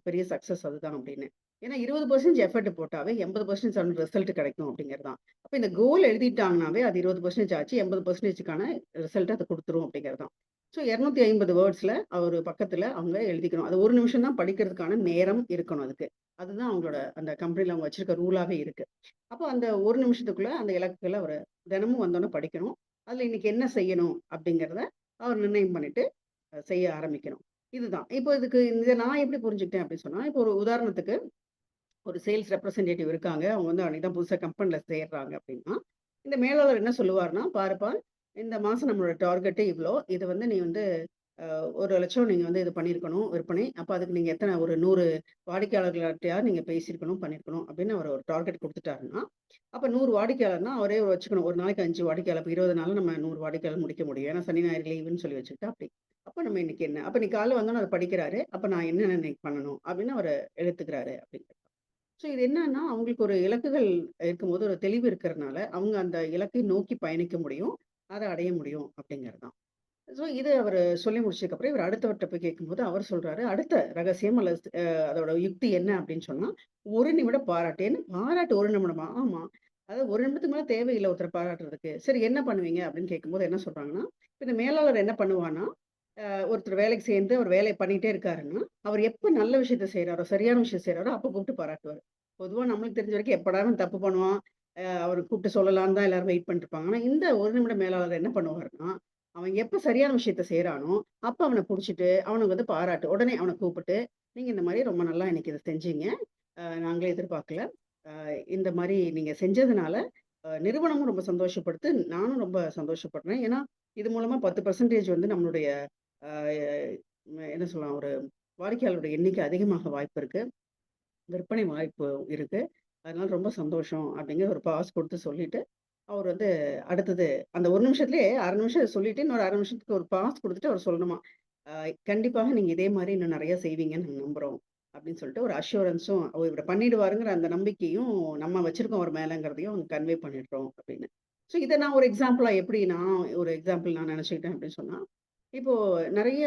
பெரிய சக்சஸ் அதுதான் அப்படின்னு. ஏன்னா 20% எஃபர்ட் போட்டாவே 80% ரிசல்ட் கிடைக்கும் அப்படிங்கிறது தான். அப்ப இந்த கோல் எழுதிட்டாங்கனாவே அது 20% ஆச்சு. 80%க்கான ரிசல்ட் அது குடுத்துரும் அப்படிங்கிறது தான். ஸோ 250 வேர்ட்ஸ்ல ஒரு பக்கத்துல அவங்க எழுதிக்கணும். அது 1 நிமிஷம் தான் படிக்கிறதுக்கான நேரம் இருக்கணும் அதுக்கு. அதுதான் அவங்களோட அந்த கம்பெனில அவங்க வச்சிருக்க ரூலாவே இருக்கு. அப்போ அந்த 1 நிமிஷத்துக்குள்ள அந்த இலக்குகள அவரு தினமும் வந்தோனே படிக்கணும். அதுல இன்னைக்கு என்ன செய்யணும் அப்படிங்கிறத அவர் நிர்ணயம் பண்ணிட்டு செய்ய ஆரம்பிக்கணும். இதுதான். இப்போ இதுக்கு இத நான் எப்படி புரிஞ்சுக்கிட்டேன் அப்படின்னு சொன்னா, இப்போ ஒரு உதாரணத்துக்கு ஒரு சேல்ஸ் ரெப்ரசன்டேட்டிவ் இருக்காங்க. அவங்க வந்து அன்னைக்கு தான் புதுசா கம்பெனில சேர்றாங்க அப்படின்னா, இந்த மேலாளர் என்ன சொல்லுவார்ன்னா, "பாருப்பா, இந்த மாசம் நம்மளோட டார்கெட்டே இவ்ளோ. இது வந்து நீ வந்து 1,00,000 நீங்க வந்து இது பண்ணியிருக்கணும் விற்பனை. அப்ப அதுக்கு நீங்க எத்தன ஒரு 100 வாடிக்கையாளர்கள்ட்டயாவது நீங்க பேசியிருக்கணும், பண்ணியிருக்கணும்." அப்படின்னு அவர் ஒரு டார்கெட் குடுத்துட்டாருன்னா, அப்ப 100 வாடிக்கையாளர்னா அவரே வச்சுக்கணும். ஒரு நாளைக்கு 5 வாடிக்கையாளர். அப்ப 20 நாள்ல நம்ம 100 வாடிக்கையாளர் முடிக்க முடியும். ஏன்னா சனி, ஞாயிறு லீவுன்னு சொல்லி வச்சுக்கிட்டா அப்படி. அப்ப நம்ம இன்னைக்கு என்ன? அப்ப இன்னைக்கு காலைல வந்தோனே அத படிக்கிறாரு. அப்ப நான் என்னென்ன இன்னைக்கு பண்ணணும்? அப்படின்னு அவரு எடுத்துக்கிறாரு அப்படிங்கிறது. ஸோ இது என்னன்னா, அவங்களுக்கு ஒரு இலக்குகள் இருக்கும்போது ஒரு தெளிவு இருக்கிறனால, அவங்க அந்த இலக்கை நோக்கி பயணிக்க முடியும். அத அடைய முடியும் அப்படிங்கிறது தான். ஸோ இது அவரு சொல்லி முடிச்சதுக்கப்புறம், இவரு அடுத்தவர்ட்ட போய் கேட்கும்போது, அவர் சொல்றாரு, அடுத்த ரகசியம் அல்லது அதோட யுக்தி என்ன அப்படின்னு சொன்னா, 1 நிமிட பாராட்டு. என்ன பாராட்டு 1 நிமிடமா? ஆமா. அதாவது 1 நிமிடத்துக்கு மேல தேவையில்ல ஒருத்தர பாராட்டுறதுக்கு. சரி என்ன பண்ணுவீங்க? அப்படின்னு கேட்கும்போது என்ன சொல்றாங்கன்னா, இப்ப இந்த மேலாளர் என்ன பண்ணுவான்னா, ஒருத்தர் வேலைக்கு சேர்ந்து அவர் வேலைய பண்ணிட்டே இருக்காருன்னா, அவர் எப்ப நல்ல விஷயத்த செய்றாரோ, சரியான விஷயம் செய்றாரோ, அப்ப கூப்பிட்டு பாராட்டுவாரு. பொதுவா நம்மளுக்கு தெரிஞ்ச வரைக்கும் எப்படா இவன் தப்பு பண்ணுவான், அவர கூப்பிட்டு சொல்லலான்னு தான் எல்லாரும் வெயிட் பண்ணிட்டு இருப்பாங்க. ஆனா இந்த 1 நிமிட மேலாளர் என்ன பண்ணுவாருன்னா, அவன் எப்ப சரியான விஷயத்த செய்றானோ, அப்ப அவன புடிச்சுட்டு, அவனுக்கு வந்து பாராட்டு. உடனே அவன கூப்பிட்டு, "நீங்க இந்த மாரி ரொம்ப நல்லா இன்னைக்கு இத செஞ்சீங்க. நாங்களே எதிர்பார்க்கல. இந்த மாரி நீங்க செஞ்சதுனால, நிறுவனமும் ரொம்ப சந்தோஷப்படுது. நானும் ரொம்ப சந்தோஷப்படுறேன். ஏன்னா, இது மூலமா 10% வந்து நம்மளுடைய அ என்ன சொல்லலாம், ஒரு வாடிக்கையாளருடைய எண்ணிக்கை அதிகமாக வாய்ப்பு இருக்கு. விற்பனை வாய்ப்பு இருக்கு. அதனால ரொம்ப சந்தோஷம் அப்படிங்கிற ஒரு பாஸ் குடுத்து சொல்லிட்டு, அவர் வந்து அடுத்தது அந்த 1 நிமிஷத்திலேயே 1/2 நிமிஷம் சொல்லிட்டு, இன்னொரு 1/2 நிமிஷத்துக்கு ஒரு பாஸ் குடுத்துட்டு அவர் சொல்லணுமா, "அ கண்டிப்பாக நீங்க இதே மாரி இன்னும் நெறைய செய்வீங்கன்னு நாங்க நம்புறோம்." அப்படின்னு சொல்லிட்டு ஒரு அஷ்யூரன்ஸும் அவர் இவரு பண்ணிடுவாருங்கிற அந்த நம்பிக்கையும் நம்ம வச்சிருக்கோம் அவர் மேலங்கிறதையும் அவங்க கன்வே பண்ணிடுறோம் அப்படின்னு. ஸோ இத நான் ஒரு எக்ஸாம்பிளா எப்படி நான் ஒரு எக்ஸாம்பிள் நான் நெனச்சுக்கிட்டேன் அப்படின்னு சொன்னா, இப்போ நெறைய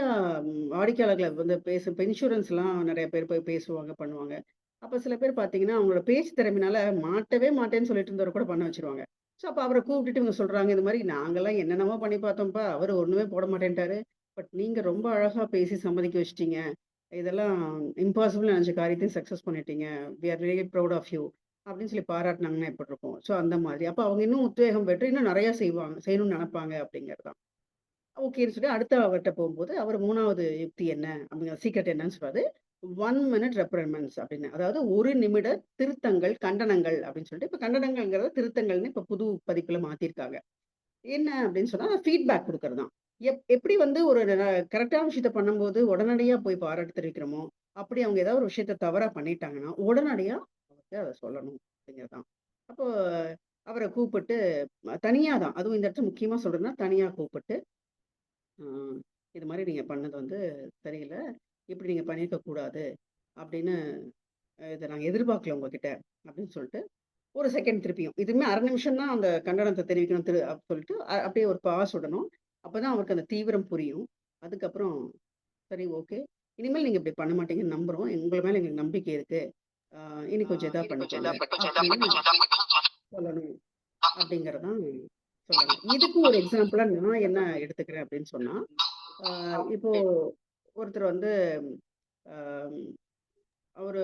வாடிக்கையாளர்கள வந்து இப்ப இன்சூரன்ஸ்லாம் நெறைய பேர் போய் பேசுவாங்க, பண்ணுவாங்க. அப்ப சில பேர் பார்த்தீங்கன்னா, அவங்களோட பேச்சு திறமையினால மாட்டவே மாட்டேன்னு சொல்லிட்டு இருந்தவர கூட பண்ண வச்சுருவாங்க. ஸோ அப்ப அவர கூப்பிட்டுட்டு இவங்க சொல்றாங்க, இந்த மாரி நாங்கலாம் என்னென்னமோ பண்ணி பார்த்தோம்ப்பா, அவரு ஒண்ணுமே போட மாட்டேன்ட்டாரு. பட் நீங்க ரொம்ப அழகா பேசி சம்மதிக்க வச்சுட்டீங்க. இதெல்லாம் இம்பாசிபிள்னு நெனச்ச காரியத்தையும் சக்சஸ் பண்ணிட்டீங்க. We are really proud of you. அப்படின்னு சொல்லி பாராட்டுனாங்கன்னா எப்படி இருக்கும்? ஸோ அந்த மாதிரி. அப்ப அவங்க இன்னும் உத்வேகம் பெற்று இன்னும் நெறைய செய்வாங்க. செய்யணும்னு நெனப்பாங்க அப்படிங்கிறது தான். ஓகேன்னு சொல்லி அடுத்த அவர்ட்ட போகும்போது, அவர் 3வது யுக்தி என்ன? அப்படிங்கிற சீக்ரெட் என்னன்னு சொல்றாரு. 1 மினிட் ரெப்ரிமெண்ட்ஸ் அப்படின்னு. அதாவது 1 நிமிட திருத்தங்கள், கண்டனங்கள் அப்படின்னு சொல்லிட்டு, இப்ப கண்டனங்கள்ங்கிறத திருத்தங்கள்னு இப்ப புது பதிப்புல மாத்திருக்காங்க. என்ன அப்படின்னு சொன்னா, ஃபீட்பேக் குடுக்கறது தான். எப்படி வந்து ஒரு கரெக்ட்டான விஷயத்த பண்ணும்போது உடனடியா போய் பாராட்டு தெரிவிக்கிறோமோ, அப்படி அவங்க ஏதாவது ஒரு விஷயத்த தவறா பண்ணிட்டாங்கன்னா, உடனடியா அவர்ட்ட அத சொல்லணும் அப்படிங்கிறது தான். அப்போ அவர கூப்பிட்டு தனியா தான். அதுவும் இந்த இடத்துல முக்கியமா சொல்றேன்னா, தனியா கூப்பிட்டு ஆ, இது மாரி நீங்க பண்ணது வந்து சரியில்ல. இப்படி நீங்க பண்ணியிருக்க கூடாது. அப்படின்னு இத நாங்க எதிர்பார்க்கல உங்ககிட்ட. அப்படின்னு சொல்லிட்டு, ஒரு செகண்ட் திருப்பியும். இதுவுமே 1/2 நிமிஷம் தான் அந்த கண்டனத்த தெரிவிக்கணும் சொல்லிட்டு அப்படியே ஒரு பாஸ் விடணும். அப்பதான் அவருக்கு அந்த தீவிரம் புரியும். அதுக்கப்புறம் சரி ஓகே. இனிமேல் நீங்க இப்படி பண்ண மாட்டீங்கன்னு நம்புறோம். உங்கள மேல எங்களுக்கு நம்பிக்கை இருக்கு. ஆ இனி கொஞ்சம் இதா பண்ணிக்கோங்க. அப்படின்னு சொல்லணும். அப்படிங்கிறது தான் சொல்லணும். இதுக்கு ஒரு எக்ஸாம்பிளா நான் என்ன எடுத்துக்கிறேன் அப்படின்னு சொன்னா, இப்போ ஒருத்தர் வந்து அ ஒரு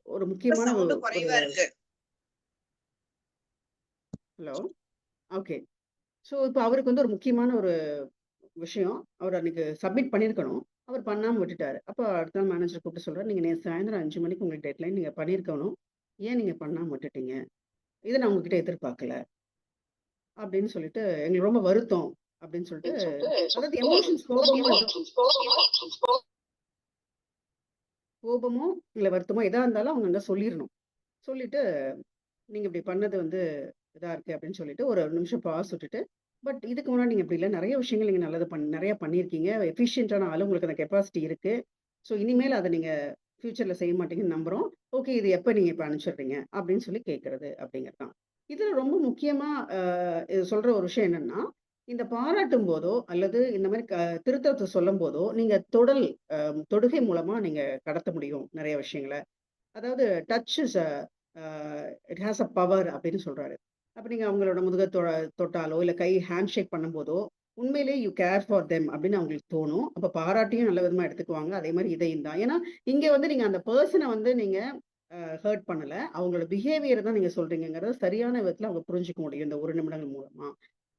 ஒரு முக்கியமான சவுண்ட் ஒரு குறைவா இருக்கு. ஹலோ. ஓகே. ஸோ இப்ப அவருக்கு வந்து ஒரு முக்கியமான ஒரு விஷயம். அவர் அன்னைக்கு சப்மிட் பண்ணியிருக்கணும். அவர் பண்ணாம விட்டுட்டாரு. அப்ப அடுத்த நாள் மேனேஜர் கூப்பிட்டு சொல்றாரு, "நீங்க நேத்து சாயந்தரம் 5 மணிக்கு உங்களுக்கு டெட்லைன். நீங்க பண்ணியிருக்கணும். ஏன் நீங்க பண்ணாம விட்டுட்டீங்க? இத நான் உங்ககிட்ட எதிர்பார்க்கல." அப்படின்னு சொல்லிட்டு, "எங்களுக்கு ரொம்ப வருத்தம்." அப்படின்னு சொல்லிட்டு அதாவது எமோஷன்ஸ் கோபமோ, இல்ல வருத்தமோ எதா இருந்தாலும் அவங்க அங்க சொல்லிரணும். சொல்லிட்டு, "நீங்க இப்படி பண்ணது வந்து இதா இருக்கு." அப்படின்னு சொல்லிட்டு ஒரு நிமிஷம் பாஸ் விட்டுட்டு, பட் இதுக்கு முன்னாடி நீங்க இப்படி இல்ல. நிறைய விஷயங்கள் நீங்க நல்லது நிறைய பண்ணியிருக்கீங்க. எஃபிஷியன்ட்டான ஆளு. உங்களுக்கு அந்த கெப்பாசிட்டி இருக்கு. ஸோ இனிமேல் அத நீங்க ஃபியூச்சர்ல செய்ய மாட்டீங்கன்னு நம்புறோம். ஓகே, இது எப்ப நீங்க இப்ப அனுப்பிச்சிடுறீங்க? அப்படின்னு சொல்லி கேட்கறது அப்படிங்கிறது தான். இதுல ரொம்ப முக்கியமா இது சொல்ற ஒரு விஷயம் என்னன்னா, இந்த பாராட்டும் போதோ, அல்லது இந்த மாரி திருத்தத்த சொல்லும்போதோ, நீங்க தொடுகை மூலமா நீங்க கடத்த முடியும் நிறைய விஷயங்கள. அதாவது touch is it has a power அப்படின்னு சொல்றாரு. அப்ப நீங்க அவங்களோட முதுக தொட்டாலோ, இல்ல கை ஹேண்ட் ஷேக் பண்ணும்போதோ, உண்மையிலேயே யூ கேர் ஃபார் தெம் அப்படின்னு அவங்களுக்கு தோணும். அப்ப பாராட்டியும் நல்ல விதமா எடுத்துக்குவாங்க. அதே மாரி இதையும் தான். ஏன்னா, இங்க வந்து நீங்க அந்த பெர்சன வந்து நீங்க ஹர்ட் பண்ணல. அவங்களோட பிஹேவியர் தான் நீங்க சொல்றீங்கங்கிறத சரியான விதத்துல அவங்க புரிஞ்சுக்க முடியும் இந்த 1 நிமிடங்கள் மூலமா.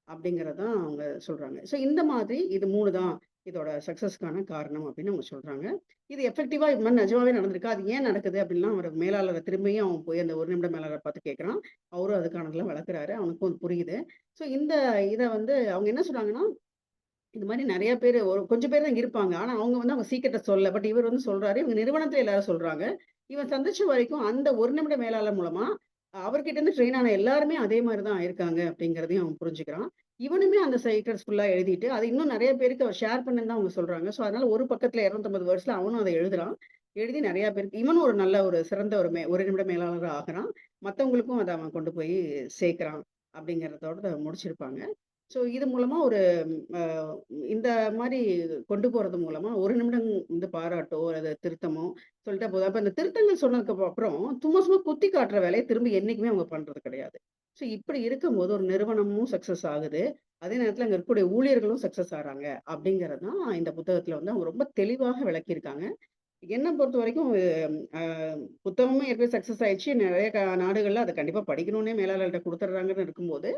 அப்படிங்கிறது தான் அவங்க சொல்றாங்க. ஸோ இந்த மாதிரி இது 3 தான் இதோட சக்சஸ்க்கான காரணம் அப்படின்னு அவங்க சொல்றாங்க. இது எஃபெக்டிவா இது மாரி நிஜமாவே நடந்திருக்கா? அது ஏன் நடக்குது? அப்படின்லாம் அவரு மேலாளர திரும்பியும் அவன் போய் அந்த 1 நிமிட மேலாளர பார்த்து கேட்குறான். அவரும் அதுக்கானதெல்லாம் விளக்குறாரு. அவனுக்கும் அது புரியுது. ஸோ இத வந்து அவங்க என்ன சொல்றாங்கன்னா, இந்த மாரி நெறைய பேரு கொஞ்சம் பேர் தான் இருப்பாங்க. ஆனா அவங்க வந்து அவங்க சீக்ரெட்ட சொல்லல. பட் இவர் வந்து சொல்றாரு. இவங்க நிறுவனத்துல எல்லாரும் சொல்றாங்க. இவன் சந்திச்ச வரைக்கும் அந்த 1 நிமிட மேலாளர் மூலமா அவர்கிட்ட இருந்து ட்ரெயின் ஆன எல்லாருமே அதே மாரி தான் ஆயிருக்காங்க அப்படிங்கிறதையும் அவன் புரிஞ்சுக்கிறான். இவனுமே அந்த சீக்ரெட்ஸ் ஃபுல்லா எழுதிட்டு, அது இன்னும் நெறைய பேருக்கு அவர் ஷேர் பண்ணேன்னு தான் அவங்க சொல்றாங்க. ஸோ அதனால ஒரு பக்கத்துல 250 வேர்ட்ஸ்ல அவனும் அத எழுதுறான். எழுதி நெறைய பேருக்கு இவனும் ஒரு நல்ல ஒரு சிறந்த ஒரு நிமிட மேலாளரா ஆகுறான். மத்தவங்களுக்கும் அத அவன் கொண்டு போய் சேர்க்கிறான் அப்படிங்கிறதோட முடிச்சிருப்பாங்க. ஸோ இது மூலமா ஒரு அ இந்த மாரி கொண்டு போறது மூலமா 1 நிமிடம் வந்து பாராட்டோ, அல்லது திருத்தமோ சொல்லிட்டா போதும். அப்ப இந்த திருத்தங்கள் சொன்னதுக்கு அப்புறம் சும்மா சும்மா குத்தி காட்டுற வேலைய திரும்ப என்னைக்குமே அவங்க பண்றது கிடையாது. ஸோ இப்படி இருக்கும்போது ஒரு நிறுவனமும் சக்சஸ் ஆகுது. அதே நேரத்துல அங்க இருக்கக்கூடிய ஊழியர்களும் சக்சஸ் ஆறாங்க. அப்படிங்கிறது தான் இந்த புத்தகத்துல வந்து அவங்க ரொம்ப தெளிவாக விளக்கியிருக்காங்க. என்ன பொறுத்தவரைக்கும் அ புத்தகமும் ஏற்கனவே சக்சஸ் ஆயிடுச்சு. நெறைய நாடுகள்ல அத கண்டிப்பா படிக்கணும்னே மேலாளர்ட்ட குடுத்துடுறாங்கன்னு இருக்கும்போது,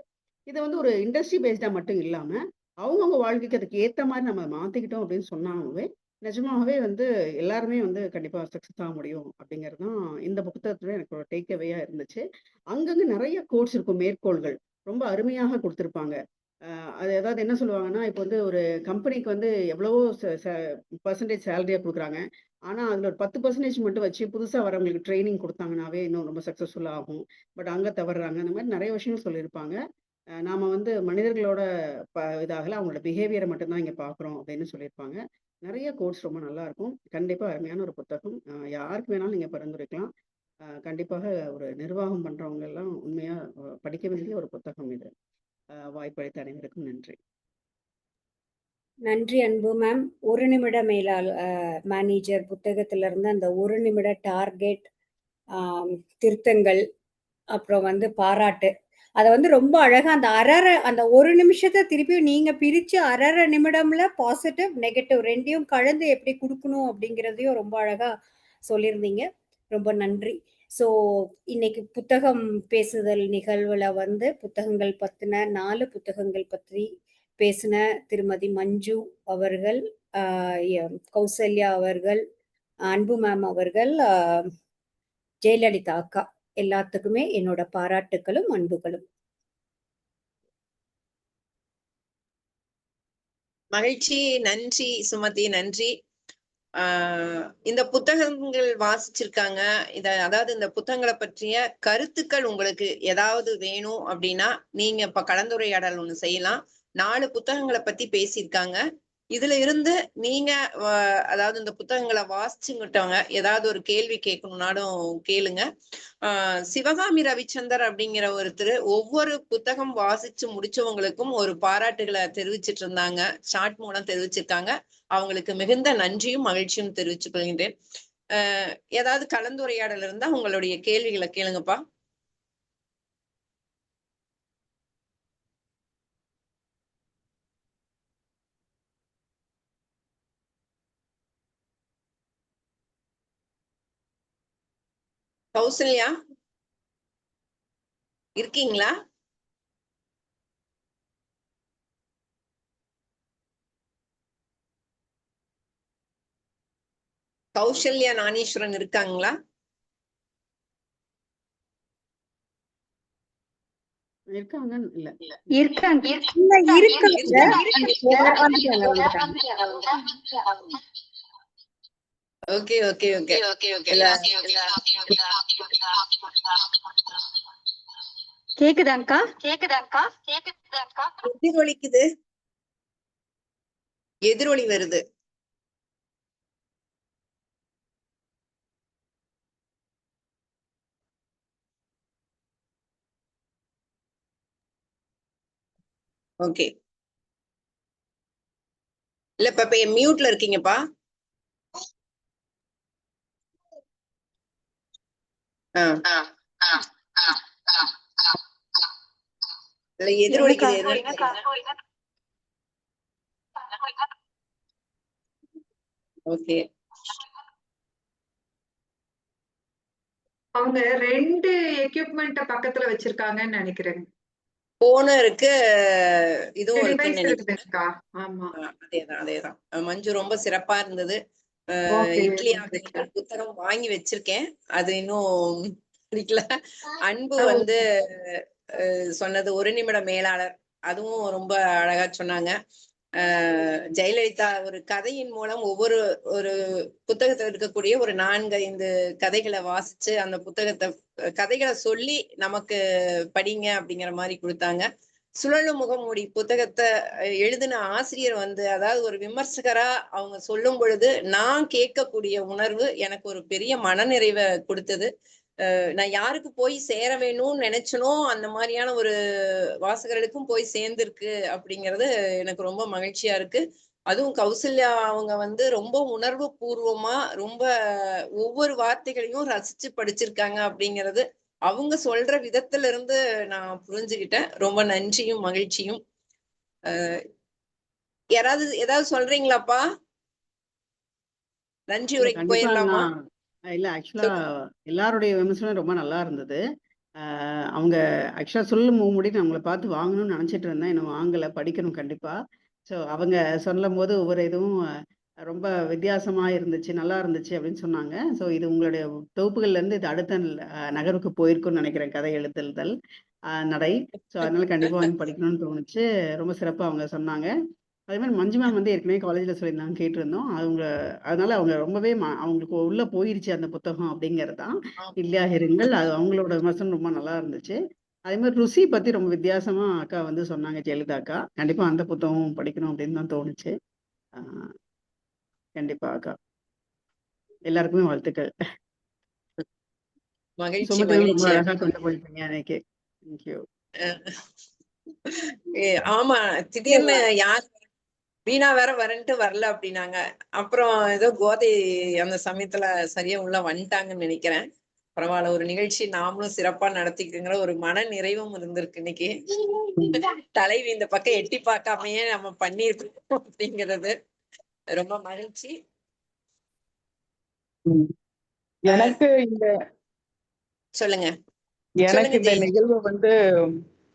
இத வந்து ஒரு இண்டஸ்ட்ரி பேஸ்டா மட்டும் இல்லாம, அவங்கவங்க வாழ்க்கைக்கு அதுக்கு ஏத்த மாரி நம்ம மாத்திக்கிட்டோம் அப்படின்னு சொன்னாவே, நிஜமாவே வந்து எல்லாருமே வந்து கண்டிப்பா சக்சஸ் ஆக முடியும் அப்படிங்கிறது தான் இந்த புத்தகத்துல எனக்கு ஒரு டேக் அவேயா இருந்துச்சு. அங்கங்க நெறைய கோட்ஸ் இருக்கும், மேற்கோள்கள். ரொம்ப அருமையாக குடுத்திருப்பாங்க. அ அது அதாவது என்ன சொல்லுவாங்கன்னா, இப்போ வந்து ஒரு கம்பெனிக்கு வந்து எவ்வளவோ ச ச பெர்சன்டேஜ் சேலரியா குடுக்குறாங்க. ஆனா, அதுல ஒரு 10% மட்டும் வச்சு புதுசா வரவங்களுக்கு ட்ரெய்னிங் குடுத்தாங்கன்னாவே இன்னும் ரொம்ப சக்சஸ்ஃபுல்லா ஆகும். பட் அங்க தவறுறாங்க. அந்த மாரி நெறைய விஷயங்கள் சொல்லியிருப்பாங்க. நாம வந்து மனிதர்களோட இதாகல அவங்களோட பிஹேவியர மட்டும் தான் இங்க பார்க்குறோம் அப்படின்னு சொல்லியிருப்பாங்க. நெறைய கோட்ஸ் ரொம்ப நல்லாருக்கும். கண்டிப்பா அருமையான ஒரு புத்தகம். யாருக்கு வேணாலும் நீங்க பரிந்துரைக்கலாம். கண்டிப்பாக ஒரு நிர்வாகம் பண்றவங்க எல்லாம் உண்மையா படிக்க வேண்டிய ஒரு புத்தகம் இது. வாய்ப்பளித்த அனைவருக்கும் நன்றி. நன்றி அன்பு மேம். 1 நிமிட மேனேஜர் புத்தகத்துல இருந்து அந்த 1 நிமிட டார்கெட், திருத்தங்கள், அப்புறம் வந்து பாராட்டு. அத வந்து ரொம்ப அழகா அந்த 1 நிமிஷத்த திருப்பியும் நீங்க பிரிச்சு 1/2 நிமிடம்ல பாசிட்டிவ், நெகட்டிவ் 2யும் கலந்து எப்படி குடுக்கணும் அப்படிங்கிறதையும் ரொம்ப அழகா சொல்லியிருந்தீங்க. ரொம்ப நன்றி. ஸோ இன்னைக்கு புத்தகம் பேசுதல் நிகழ்வுல வந்து புத்தகங்கள் பத்தின 4 புத்தகங்கள் பற்றி பேசின திருமதி மஞ்சு அவர்கள், கௌசல்யா அவர்கள், அன்பு மேம் அவர்கள், ஜெயலலிதா அக்கா எல்லாத்துக்குமே என்னோட பாராட்டுக்களும் அன்புகளும். மகிழ்ச்சி. நன்றி சுமதி, நன்றி. இந்த புத்தகங்கள் வாசிச்சிருக்காங்க. அதாவது இந்த புத்தகங்களை பற்றிய கருத்துக்கள் உங்களுக்கு ஏதாவது வேணும் அப்படின்னா நீங்க இப்ப கலந்துரையாடல் ஒண்ணு செய்யலாம். 4 புத்தகங்களை பத்தி பேசியிருக்காங்க. இதுல இருந்து நீங்க அதாவது இந்த புத்தகங்களை வாசிச்சுங்கிட்டவங்க ஏதாவது ஒரு கேள்வி கேட்கணும்னாலும் கேளுங்க. சிவகாமி ரவிச்சந்தர் அப்படிங்கிற ஒருத்தர் ஒவ்வொரு புத்தகம் வாசிச்சு முடிச்சவங்களுக்கும் ஒரு பாராட்டுகளை தெரிவிச்சிட்டு இருந்தாங்க. சாட் மூலம் தெரிவிச்சிருக்காங்க. அவங்களுக்கு மிகுந்த நன்றியும் மகிழ்ச்சியும் தெரிவிச்சுக் கொள்கின்றேன். ஏதாவது கலந்துரையாடல் இருந்தா உங்களுடைய கேள்விகளை கேளுங்கப்பா. கௌசல்யா இருக்கீங்களா? கௌசல்யா ஞானேஸ்வரன் இருக்காங்களா? இருக்காங்கன்னு இல்ல. இருக்காங்க. Okay okay okay. கேக்குதாங்கா? எதிரொலிக்குது, எதிரொலி வருது. ஓகே. இல்ல இப்ப மியூட்ல இருக்கீங்கப்பா. இல்ல எதிரொலிக்குது, ஓகே. அவங்க 2 எக்யூப்மெண்ட் பக்கத்துல வச்சிருக்காங்கன்னு நினைக்கிறேன். போனும் இருக்கு, இதுவும் இருக்குன்னு டிவைஸ் நினைக்கிறேன். இருக்குதுக்கா. ஆமா. அதேதான். மஞ்சு ரொம்ப சிறப்பா இருந்தது. ஓகே. இட்லி ஆகுங்கள் புத்தகம் வாங்கி வச்சிருக்கேன், அது இன்னும் பிடிக்கல. அன்பு வந்து சொன்னது 1 நிமிட மேலாளர், அதுவும் ரொம்ப அழகா சொன்னாங்க. ஜெயலலிதா ஒரு கதையின் மூலம் ஒவ்வொரு ஒரு புத்தகத்துல இருக்கக்கூடிய ஒரு 4-5 கதைகளை வாசிச்சு அந்த கதைகளை சொல்லி நமக்கு படிங்க அப்படிங்கிற மாதிரி கொடுத்தாங்க. சுழலும் முகமூடி புத்தகத்தை எழுதின ஆசிரியர் வந்து, அதாவது ஒரு விமர்சகரா அவங்க சொல்லும் பொழுது நான் கேட்கக்கூடிய உணர்வு எனக்கு ஒரு பெரிய மனநிறைவை கொடுத்தது. நான் யாருக்கு போய் சேர வேணும்னு நினைச்சனோ அந்த மாதிரியான ஒரு வாசகர்களுக்கும் போய் சேர்ந்திருக்கு அப்படிங்கிறது எனக்கு ரொம்ப மகிழ்ச்சியா இருக்கு. அதுவும் கௌசல்யா அவங்க வந்து ரொம்ப உணர்வு பூர்வமா ரொம்ப ஒவ்வொரு வார்த்தைகளையும் ரசிச்சு படிச்சிருக்காங்க அப்படிங்கிறது அவங்க சொல்ற விதத்துல இருந்து நான் புரிஞ்சுக்கிட்டேன். ரொம்ப நன்றியும் மகிழ்ச்சியும். யாராவது ஏதாவது சொல்றீங்களாப்பா? நன்றி உரைக்கு கண்டிப்பா போயிடலாமா? இல்ல ஆக்சுவலா எல்லாருடைய விமர்சனம் ரொம்ப நல்லா இருந்தது. அவங்க ஆக்சுவலா சொல்லும் முன்னாடி நான் உங்களை பார்த்து வாங்கணும்னு நினைச்சிட்டு இருந்தேன், இன்னும் வாங்கல, படிக்கணும் கண்டிப்பா. ஸோ அவங்க சொல்லும்போது ஒவ்வொரு இதுவும் ரொம்ப வித்தியாசமா இருந்துச்சு, நல்லா இருந்துச்சு அப்படின்னு சொன்னாங்க. ஸோ இது உங்களுடைய தொகுப்புகள்ல இருந்து இது அடுத்த நகருக்கு போயிருக்கும்னு நினைக்கிறேன், கதை எழுதுதல் நடை. ஸோ அதனால கண்டிப்பா வாங்கி படிக்கணும்னு தோணுச்சு. ரொம்ப சிறப்பா அவங்க சொன்னாங்க. அதே மாதிரி மஞ்சு மேம் வந்து ஏற்கனவே காலேஜ்ல சொல்லியிருந்தாங்க, கேட்டிருந்தோம். அதனால அவங்க ரொம்பவே அவங்களுக்கு உள்ள போயிருச்சு அந்த புத்தகம் அப்படிங்கிறது தான். இல்லையா இருங்கள், அது அவங்களோட விமர்சனம் ரொம்ப நல்லா இருந்துச்சு. அதே மாதிரி ருசி பத்தி ரொம்ப வித்தியாசமா அக்கா வந்து சொன்னாங்க, ஜெயலலிதா அக்கா. கண்டிப்பா அந்த புத்தகம் படிக்கணும் அப்படின்னு தான் தோணுச்சு. கண்டிப்பா அக்கா. எல்லாருக்குமே வாழ்த்துக்கள். மகிழ்ச்சி சுமதி ரொம்ப மகிழ்ச்சி. அழகா கொண்டு போயிருக்கீங்க அன்னைக்கு. தேங்க்யூ. ஆமா, திடீர்னு யார் வீணா வேற வரன்ட்டு வரல அப்படின்னாங்க. அப்புறம் ஏதோ கோதை அந்த சமயத்துல சரியா உள்ள வந்துட்டாங்கன்னு நினைக்கிறேன். பரவாயில்ல, ஒரு நிகழ்ச்சி நாமளும் சிறப்பா நடத்திக்கிங்கிற ஒரு மன நிறைவும் இருந்திருக்கு இன்னைக்கு. தலைவி இந்த பக்கம் எட்டி பார்க்காமையே நம்ம பண்ணிருக்கோம் அப்படிங்கிறது ரொம்ப மகிழ்ச்சி. எனக்கு சொல்லுங்க. இந்த நிகழ்வு வந்து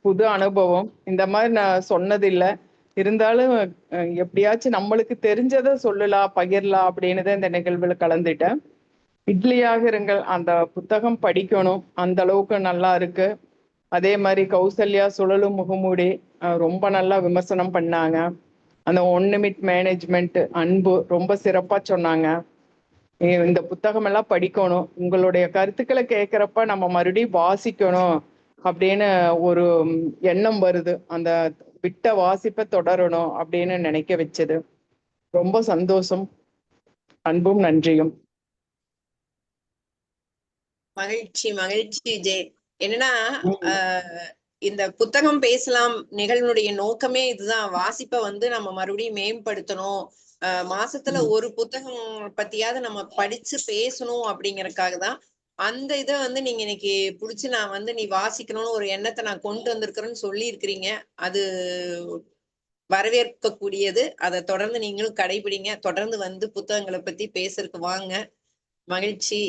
புது அனுபவம். இந்த மாதிரி நான் சொன்னதில்லை. இருந்தாலும் எப்படியாச்சும் நம்மளுக்கு தெரிஞ்சதை சொல்லலாம், பகிரலாம் அப்படின்னு தான் இந்த நிகழ்வுல கலந்துட்டேன். இட்லியாக இருங்கள் அந்த புத்தகம் படிக்கணும், அந்த அளவுக்கு நல்லா இருக்கு. அதே மாதிரி கௌசல்யா சுழலும் முகமூடி ரொம்ப நல்லா விமர்சனம் பண்ணாங்க. அந்த 1 நிமிட் மேனேஜ்மெண்ட் அன்பு ரொம்ப சிறப்பா சொன்னாங்க. இந்த புத்தகம் எல்லாம் படிக்கணும், உங்களுடைய கருத்துக்களை கேட்கிறப்ப நம்ம மறுபடியும் வாசிக்கணும் அப்படின்னு ஒரு எண்ணம் வருது. அந்த விட்ட வாசிப்பை தொடரணும் அப்படின்னு நினைக்க வச்சது. ரொம்ப சந்தோஷம். அன்பும் நன்றியும். மகிழ்ச்சி மகிழ்ச்சி ஜெய். என்னன்னா இந்த புத்தகம் பேசலாம் நிகழ்வுடைய நோக்கமே இதுதான். வாசிப்பை வந்து நம்ம மறுபடியும் மேம்படுத்தணும், மாசத்துல ஒரு புத்தகம் பத்தியாவது நம்ம படிச்சு பேசணும் அப்படிங்கறதுக்காக தான். அந்த இதை வந்து நீங்க இன்னைக்கு புடிச்சு நான் வந்து நீ வாசிக்கணும்னு ஒரு எண்ணத்தை நான் கொண்டு வந்திருக்கிறேன்னு சொல்லி இருக்கிறீங்க. அது வரவேற்கக்கூடியது. அதை தொடர்ந்து நீங்களும் கடைபிடிங்க. தொடர்ந்து வந்து புத்தகங்களை பத்தி பேசுறதுக்கு வாங்க. மகிழ்ச்சி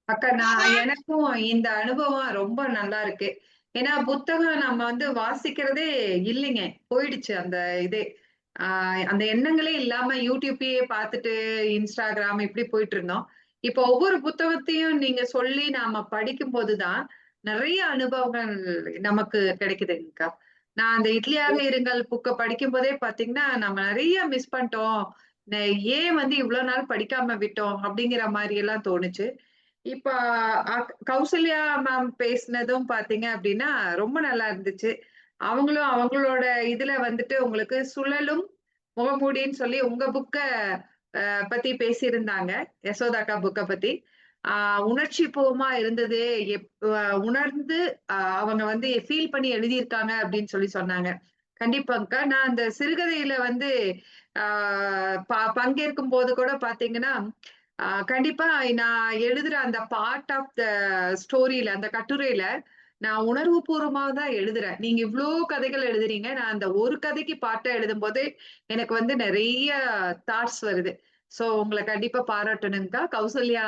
அக்கா. எனக்கும் இந்த அனுபவம் ரொம்ப நல்லா இருக்கு. ஏன்னா புத்தகம் நம்ம வந்து வாசிக்கிறதே இல்லைங்க, போயிடுச்சு அந்த இதே. அந்த எண்ணங்களே இல்லாம யூடியூப்பையே பார்த்துட்டு இன்ஸ்டாகிராம் இப்படி போயிட்டு இருந்தோம். இப்போ ஒவ்வொரு புத்தகத்தையும் நீங்க சொல்லி நாம படிக்கும் போதுதான் நிறைய அனுபவங்கள் நமக்கு கிடைக்குதுங்கக்கா. நான் அந்த இட்லியாக இருங்கள் புக்க படிக்கும் போதே பாத்தீங்கன்னா நம்ம நிறைய மிஸ் பண்ணிட்டோம், ஏன் வந்து இவ்வளவு நாள் படிக்காம விட்டோம் அப்படிங்கிற மாதிரி எல்லாம் தோணுச்சு. இப்ப கௌசல்யா மேம் பேசினதும் பாத்தீங்க அப்படின்னா ரொம்ப நல்லா இருந்துச்சு. அவங்களும் அவங்களோட இதுல வந்துட்டு உங்களுக்கு சுழலும் முகமூடின்னு சொல்லி உங்க புக்க பத்தி பேசியிருந்தாங்க. யசோதாக்கா புக்க பத்தி. உணர்ச்சி பூர்வமா இருந்தது. உணர்ந்து அவங்க வந்து ஃபீல் பண்ணி எழுதியிருக்காங்க அப்படின்னு சொல்லி சொன்னாங்க. கண்டிப்பாங்கக்கா. நான் அந்த சிறுகதையில வந்து பங்கேற்கும் போது கூட பாத்தீங்கன்னா, கண்டிப்பா நான் எழுதுற அந்த பார்ட் ஆஃப் த ஸ்டோரியில அந்த கட்டுரையில நான் உணர்வுபூர்வமா தான் எழுதுறேன். நீங்க இவ்ளோ கதைகள் எழுதுறீங்க. நான் அந்த ஒரு கதைக்கு பார்ட்டா எழுதும்போது எனக்கு வந்து நெறைய தாட்ஸ் வருது. சோ உங்கள கண்டிப்பா பாராட்டணும்க்கா. கௌசல்யா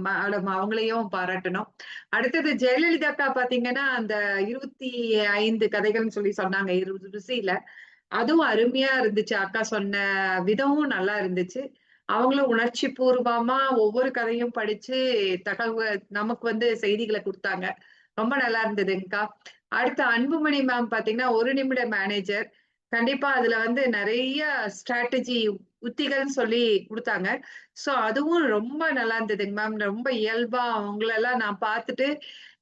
மேடம் அவங்களையும் பாராட்டணும். அடுத்தது ஜெயலலிதா அக்கா பாத்தீங்கன்னா, அந்த 25 கதைகள்னு சொல்லி சொன்னாங்க 20 ருசியில. அதுவும் அருமையா இருந்துச்சு. அக்கா சொன்ன விதமும் நல்லா இருந்துச்சு. அவங்களும் உணர்ச்சி பூர்வமா ஒவ்வொரு கதையும் படிச்சு நமக்கு வந்து செய்திகள குடுத்தாங்க. ரொம்ப நல்லா இருந்ததுங்கக்கா. அடுத்து அன்புமணி மேம் பாத்தீங்கன்னா, 1 நிமிட மேனேஜர். கண்டிப்பா அதுல வந்து நெறைய ஸ்ட்ராட்டஜி உத்திகள்னு சொல்லி குடுத்தாங்க. சோ அதுவும் ரொம்ப நல்லா இருந்ததுங்க மேம். ரொம்ப இயல்பா அவங்களெல்லாம் நான் பாத்துட்டு,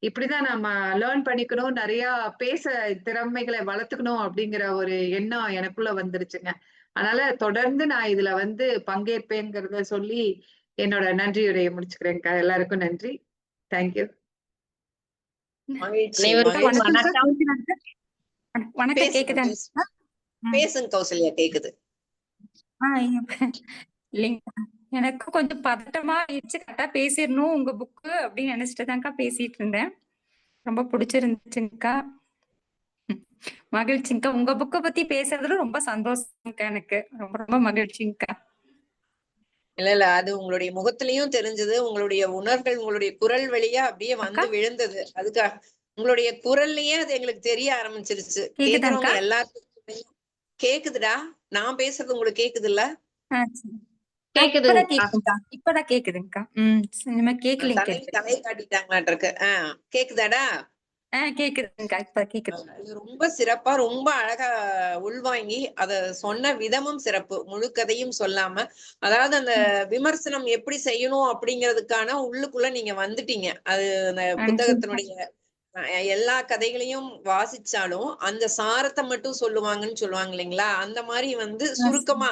இப்படிதான் நம்ம லேர்ன் பண்ணிக்கணும். நெறைய பேச திறமைகளை வளர்த்துக்கணும் அப்படிங்கிற ஒரு எண்ணம் எனக்குள்ள வந்துருச்சுங்க. அதனால தொடர்ந்து நான் இதுல வந்து பங்கேற்பேங்கிறத சொல்லி என்னோட நன்றியுரையை முடிச்சுக்கிறேன்க்கா. எல்லாருக்கும் நன்றி. தேங்க்யூ. மகிழ்ச்சி அனைவருக்கும் மகிழ்ச்சி. வணக்கம். வணக்கம் பேசுங்க கேக்குதா? பேசுங்க. பேசுங்க கௌசல்யா, கேக்குது. இல்லைங்க, எனக்கு கொஞ்சம் பதட்டமா ஆயிடுச்சு. கரெக்டா பேசிடணும் உங்க புக்கு அப்படின்னு நினைச்சிட்டு தான்க்கா பேசிட்டு இருந்தேன். ரொம்ப பிடிச்சிருந்துச்சுங்கக்கா. மகிழ்ச்சிங்கக்கா. உங்க புக்கை பத்தி பேசுறதுல ரொம்ப சந்தோஷம்க்கா. எனக்கு ரொம்ப ரொம்ப மகிழ்ச்சிங்கக்கா. இல்ல அது உங்களுடைய முகத்திலையும் தெரிஞ்சது. உங்களுடைய உணர்வுகள் உங்களுடைய குரல் வழியா அப்படியே வந்து விழுந்தது. அதுக்காக உங்களுடைய குரல்லயே அது எங்களுக்கு தெரிய ஆரம்பிச்சிருச்சு. கேக்குறவங்க கேக்குதாங்கக்கா? எல்லாத்துக்கும் கேக்குதுடா. நான் பேசுறது உங்களுக்கு கேக்குதுல்ல? இப்பதான் கேக்குதுங்கக்கா. இப்பதான் கேக்குதுங்கக்கா. இனிமே கேக்கலைங்க. தலை காட்டிட்டாங்களாட்டிருக்கு. கேக்குதாடா? கேக்குதுங்கக்கா. இப்ப கேக்குது. இது ரொம்ப சிறப்பா ரொம்ப அழகா உள்வாங்கி அத சொன்ன விதமும் சிறப்பு. முழு கதையும் சொல்லாம, அதாவது அந்த விமர்சனம் எப்படி செய்யணும் அப்படிங்கிறதுக்கான உள்ளுக்குள்ள நீங்க வந்துட்டீங்க. அது அந்த புத்தகத்தினுடைய எல்லா கதைகளையும் வாசிச்சாலும் அந்த சாரத்தை மட்டும் சொல்லுவாங்கன்னு சொல்லுவாங்க இல்லைங்களா? அந்த மாதிரி வந்து சுருக்கமா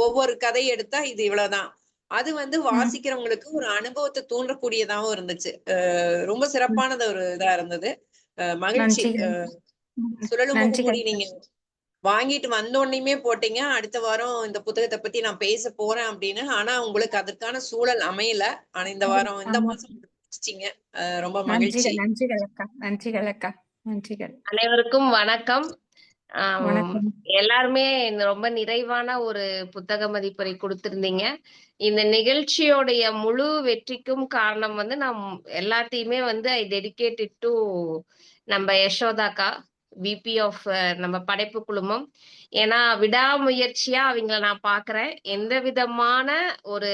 ஒவ்வொரு கதை எடுத்தா இது இவ்வளவுதான். அது வந்து வாசிக்கிறவங்களுக்கு ஒரு அனுபவத்தை தூண்டக்கூடியதாவும் இருந்துச்சு. ரொம்ப சிறப்பானது ஒரு இதா இருந்தது. மகிழ்ச்சி. சுழலும் முகமூடி நீங்க வாங்கிட்டு வந்தோடனேயுமே போட்டீங்க. அடுத்த வாரம் இந்த புத்தகத்தை பத்தி நான் பேச போறேன் அப்படின்னு. ஆனா உங்களுக்கு அதற்கான சூழல் அமையல. ஆனா இந்த மாசம் முடிச்சிட்டீங்க. ரொம்ப மகிழ்ச்சி. நன்றிகள் அக்கா. நன்றிகள். அனைவருக்கும் வணக்கம். எல்லாருமே ரொம்ப நிறைவான ஒரு புத்தக மதிப்பெண்ணை கொடுத்திருந்தீங்க. இந்த நிகழ்ச்சியோடைய முழு வெற்றிக்கும் காரணம் வந்து எல்லாத்தையுமே வந்து ஐ டெடிகேட்டட் டு நம்ம யசோதாக்கா, விபி ஆஃப் நம்ம படைப்பு குழுமம். ஏன்னா விடாமுயற்சியா அவங்கள நான் பாக்குறேன். எந்த விதமான ஒரு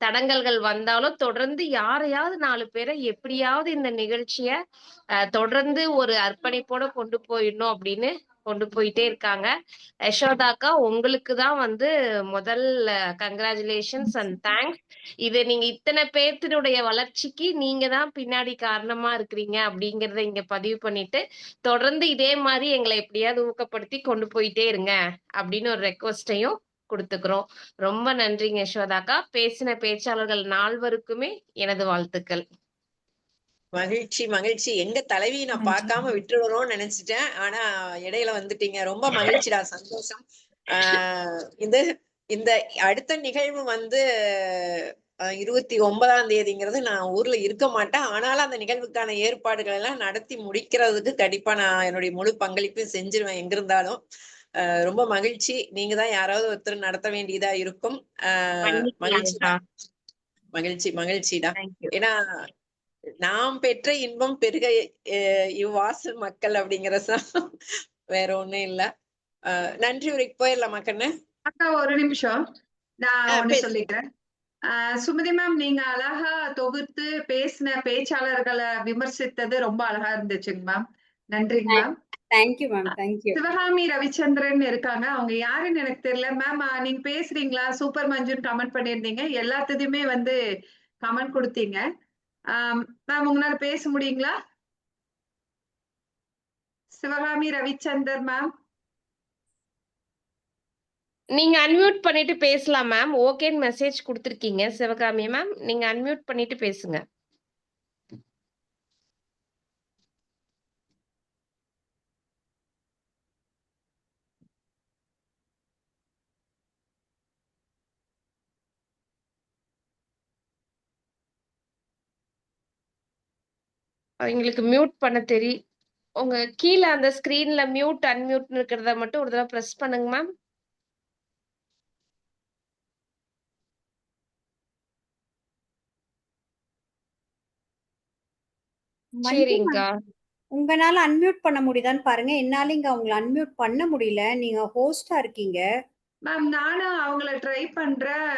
தடங்கல்கள் வந்தாலும் தொடர்ந்து யாரையாவது 4 பேரை எப்படியாவது இந்த நிகழ்ச்சிய தொடர்ந்து ஒரு அர்ப்பணிப்போட கொண்டு போயிடணும் அப்படின்னு கொண்டு போயிட்டே இருக்காங்க. யசோதாக்கா, உங்களுக்கு தான் வந்து முதல் கங்க்ராச்சுலேஷன்ஸ் அண்ட் தேங்க்ஸ். இது நீங்க இத்தனை பேர்த்தினுடைய வளர்ச்சிக்கு நீங்க தான் பின்னாடி காரணமா இருக்கிறீங்க அப்படிங்கறத இங்க பதிவு பண்ணிட்டு, தொடர்ந்து இதே மாதிரி எங்களை எப்படியாவது ஊக்கப்படுத்தி கொண்டு போயிட்டே இருங்க அப்படின்னு ஒரு ரெக்வஸ்டையும் கொடுத்துக்கிறோம். ரொம்ப நன்றிங்க யசோதாக்கா. பேசின பேச்சாளர்கள் 4வருக்குமே எனது வாழ்த்துக்கள். மகிழ்ச்சி மகிழ்ச்சி. எங்க தலைவி நான் பார்க்காம விட்டுடுறோம்னு நினைச்சிட்டேன். ஆனா இடையில வந்துட்டீங்க. ரொம்ப மகிழ்ச்சிடா. சந்தோஷம். இந்த அடுத்த நிகழ்வு வந்து 29ஆம் தேதிங்கிறது நான் ஊர்ல இருக்க மாட்டேன். ஆனாலும் அந்த நிகழ்வுக்கான ஏற்பாடுகள் எல்லாம் நடத்தி முடிக்கிறதுக்கு கண்டிப்பா நான் என்னுடைய முழு பங்களிப்பையும் செஞ்சிருவேன் எங்க இருந்தாலும். ரொம்ப மகிழ்ச்சி. நீங்க தான் யாராவது ஒருத்தர் நடத்த வேண்டியதா இருக்கும். மகிழ்ச்சி மகிழ்ச்சிடா. ஏன்னா நாம் பெற்ற இன்பம் பெருக இவ்வாசல் மக்கள் அப்படிங்கறதுதான். வேற ஒண்ணும் இல்ல. நன்றி உரைக்கு போயிடலாமா கண்ணு? அக்கா ஒரு நிமிஷம் நான் ஒண்ணு சொல்லிக்கிறேன். சுமதி மேம், நீங்க அழகா தொகுத்து பேசின பேச்சாளர்களை விமர்சித்தது ரொம்ப அழகா இருந்துச்சுங்க மேம். நன்றிங்க ma'am. Thank you ma'am. Thank you. Sivakami Ravichandran இருக்காங்க. அவங்க யாருன்னு எனக்கு தெரியல. மேம் நீங்க பேசுறீங்களா? சூப்பர் மஞ்சுன்னு கமெண்ட் பண்ணிருந்தீங்க. எல்லாத்தையுமே வந்து கமெண்ட் கொடுத்தீங்க. மேம் உங்களால பேச முடியுங்களா? சிவகாமி ரவிச்சந்தர் மேம். நீங்க அன்மியூட் பண்ணிட்டு பேசலாம் மேம். ஓகேன்னு மெசேஜ் கொடுத்துருக்கீங்க சிவகாமி மேம். நீங்க அன்மியூட் பண்ணிட்டு பேசுங்க. அவங்களுக்கு மியூட் பண்ண உங்க கீழ அந்த ஸ்கிரீன்ல மியூட் அன்மியூட் இருக்கிறத மட்டும் ஒரு தடவை பிரஸ் பண்ணுங்க மேம். சரிங்கக்கா. உங்களால அன்மியூட் பண்ண முடியுதான்னு பாருங்க. என்னால இங்க அவங்கள அன்மியூட் பண்ண முடியல. நீங்க ஹோஸ்டா இருக்கீங்க. மேம் நானும் அவங்கள ட்ரை பண்றேன்.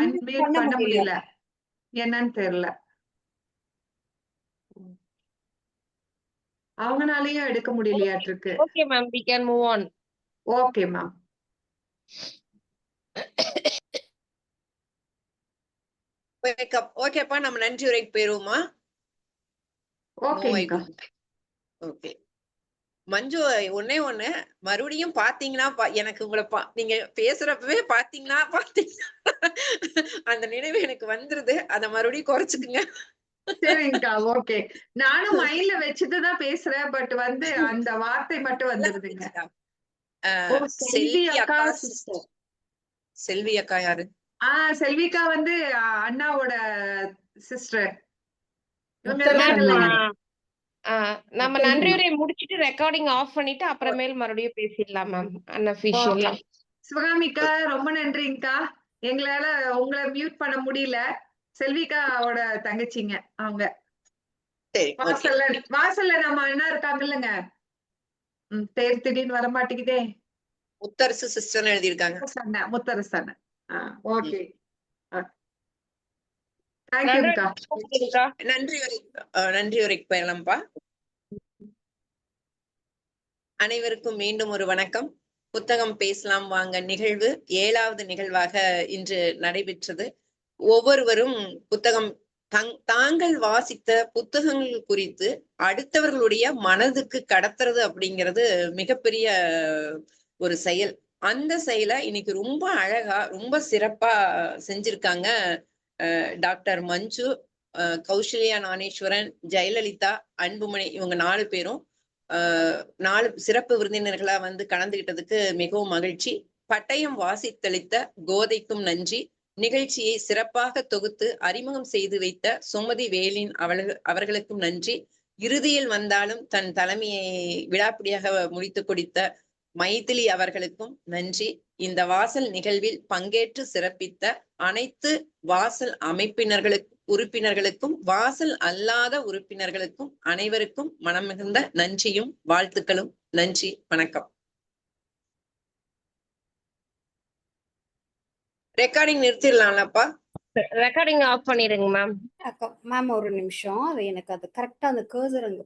unmute அன்மியூட் பண்ண முடியல. என்னன்னு தெரியல. அவங்கனாலயும் எடுக்க முடியலையாட்டிருக்கு. Okay ma'am, we can move on. Okay ma'am. ஓகேப்பா, நம்ம நன்றி உரைக்கு போயிருவோமா? ஓகேங்கக்கா. ஓகே மஞ்சு, ஒண்ணே ஒண்ணு மறுபடியும் பாத்தீங்கன்னா எனக்கு உங்களை நீங்க பேசுறப்பவே பாத்தீங்கன்னா அந்த நினைவு எனக்கு வந்துருது. அத மறுபடியும் குறைச்சுக்குங்க. சரிங்கக்கா, ஓகே. நானும் மைண்ட்ல வச்சுட்டுதான் பேசுறேன். பட் வந்து அந்த வார்த்தை மட்டும் வந்துருதுங்க. செல்வி அக்கா சிஸ்டர். செல்வி அக்கா யாரு? செல்விக்கா வந்து அண்ணாவோட சிஸ்டர். நம்ம நன்றியுரை முடிச்சிட்டு ரெக்கார்டிங் ஆஃப் பண்ணிட்டு அப்புறமேல் மறுபடியும் பேசிடலாம் மேம். அன்அஃபிஷியலா. சிவகாமிக்கா ரொம்ப நன்றிங்கக்கா. எங்களால உங்களை மியூட் பண்ண முடியல. செல்விக்காவோட தங்கச்சிங்க அவங்க. வாசல்ல நம்ம அண்ணா இருக்காங்க இல்லங்க, பேர் திடீர்னு வர மாட்டேங்குதே. முத்தரசு சிஸ்டர் எழுதியிருக்காங்க. முத்தரசு அண்ணன். ஓகே, தேங்க்யூங்கக்கா. நன்றி உரைக்கு போயிடலாம்ப்பா. அனைவருக்கும் மீண்டும் ஒரு வணக்கம். புத்தகம் பேசலாம் வாங்க நிகழ்வு 7வது நிகழ்வாக இன்று நடைபெற்றது. ஒவ்வொருவரும் புத்தகம் தாங்கள் வாசித்த புத்தகங்கள் குறித்து அடுத்தவர்களுடைய மனதுக்கு கடத்துறது அப்படிங்கிறது மிகப்பெரிய ஒரு செயல். அந்த செயலை இன்னைக்கு ரொம்ப அழகா ரொம்ப சிறப்பா செஞ்சிருக்காங்க டாக்டர் மஞ்சு, கௌசல்யா ஞானேஸ்வரன், ஜெயலலிதா, அன்புமணி. இவங்க 4 பேரும் 4 சிறப்பு விருந்தினர்களா வந்து கலந்துகிட்டதுக்கு மிகவும் மகிழ்ச்சி. பட்டயம் வாசித்தளித்த கோதைக்கும் நன்றி. நிகழ்ச்சியை சிறப்பாக தொகுத்து அறிமுகம் செய்து வைத்த சுமதி வேலின் அவர்களுக்கும் நன்றி. இறுதியில் வந்தாலும் தன் தலைமையை விடாப்பிடியாக முடித்து கொடுத்த மைதிலி அவர்களுக்கும் நன்றி. இந்த வாசல் நிகழ்வில் பங்கேற்று சிறப்பித்த அனைத்து வாசல் உறுப்பினர்களுக்கும் வாசல் அல்லாத உறுப்பினர்களுக்கும் அனைவருக்கும் மனமிகுந்த நன்றியும் வாழ்த்துக்களும். நன்றி, வணக்கம். ரெக்கார்டிங் நிறுத்திடலாம்லப்பா? ரெக்கார்டிங் ஆஃப் பண்ணிடுங்க மேம். மேம் ஒரு நிமிஷம். அது எனக்கு அது கரெக்டா அந்த கர்சர் அங்க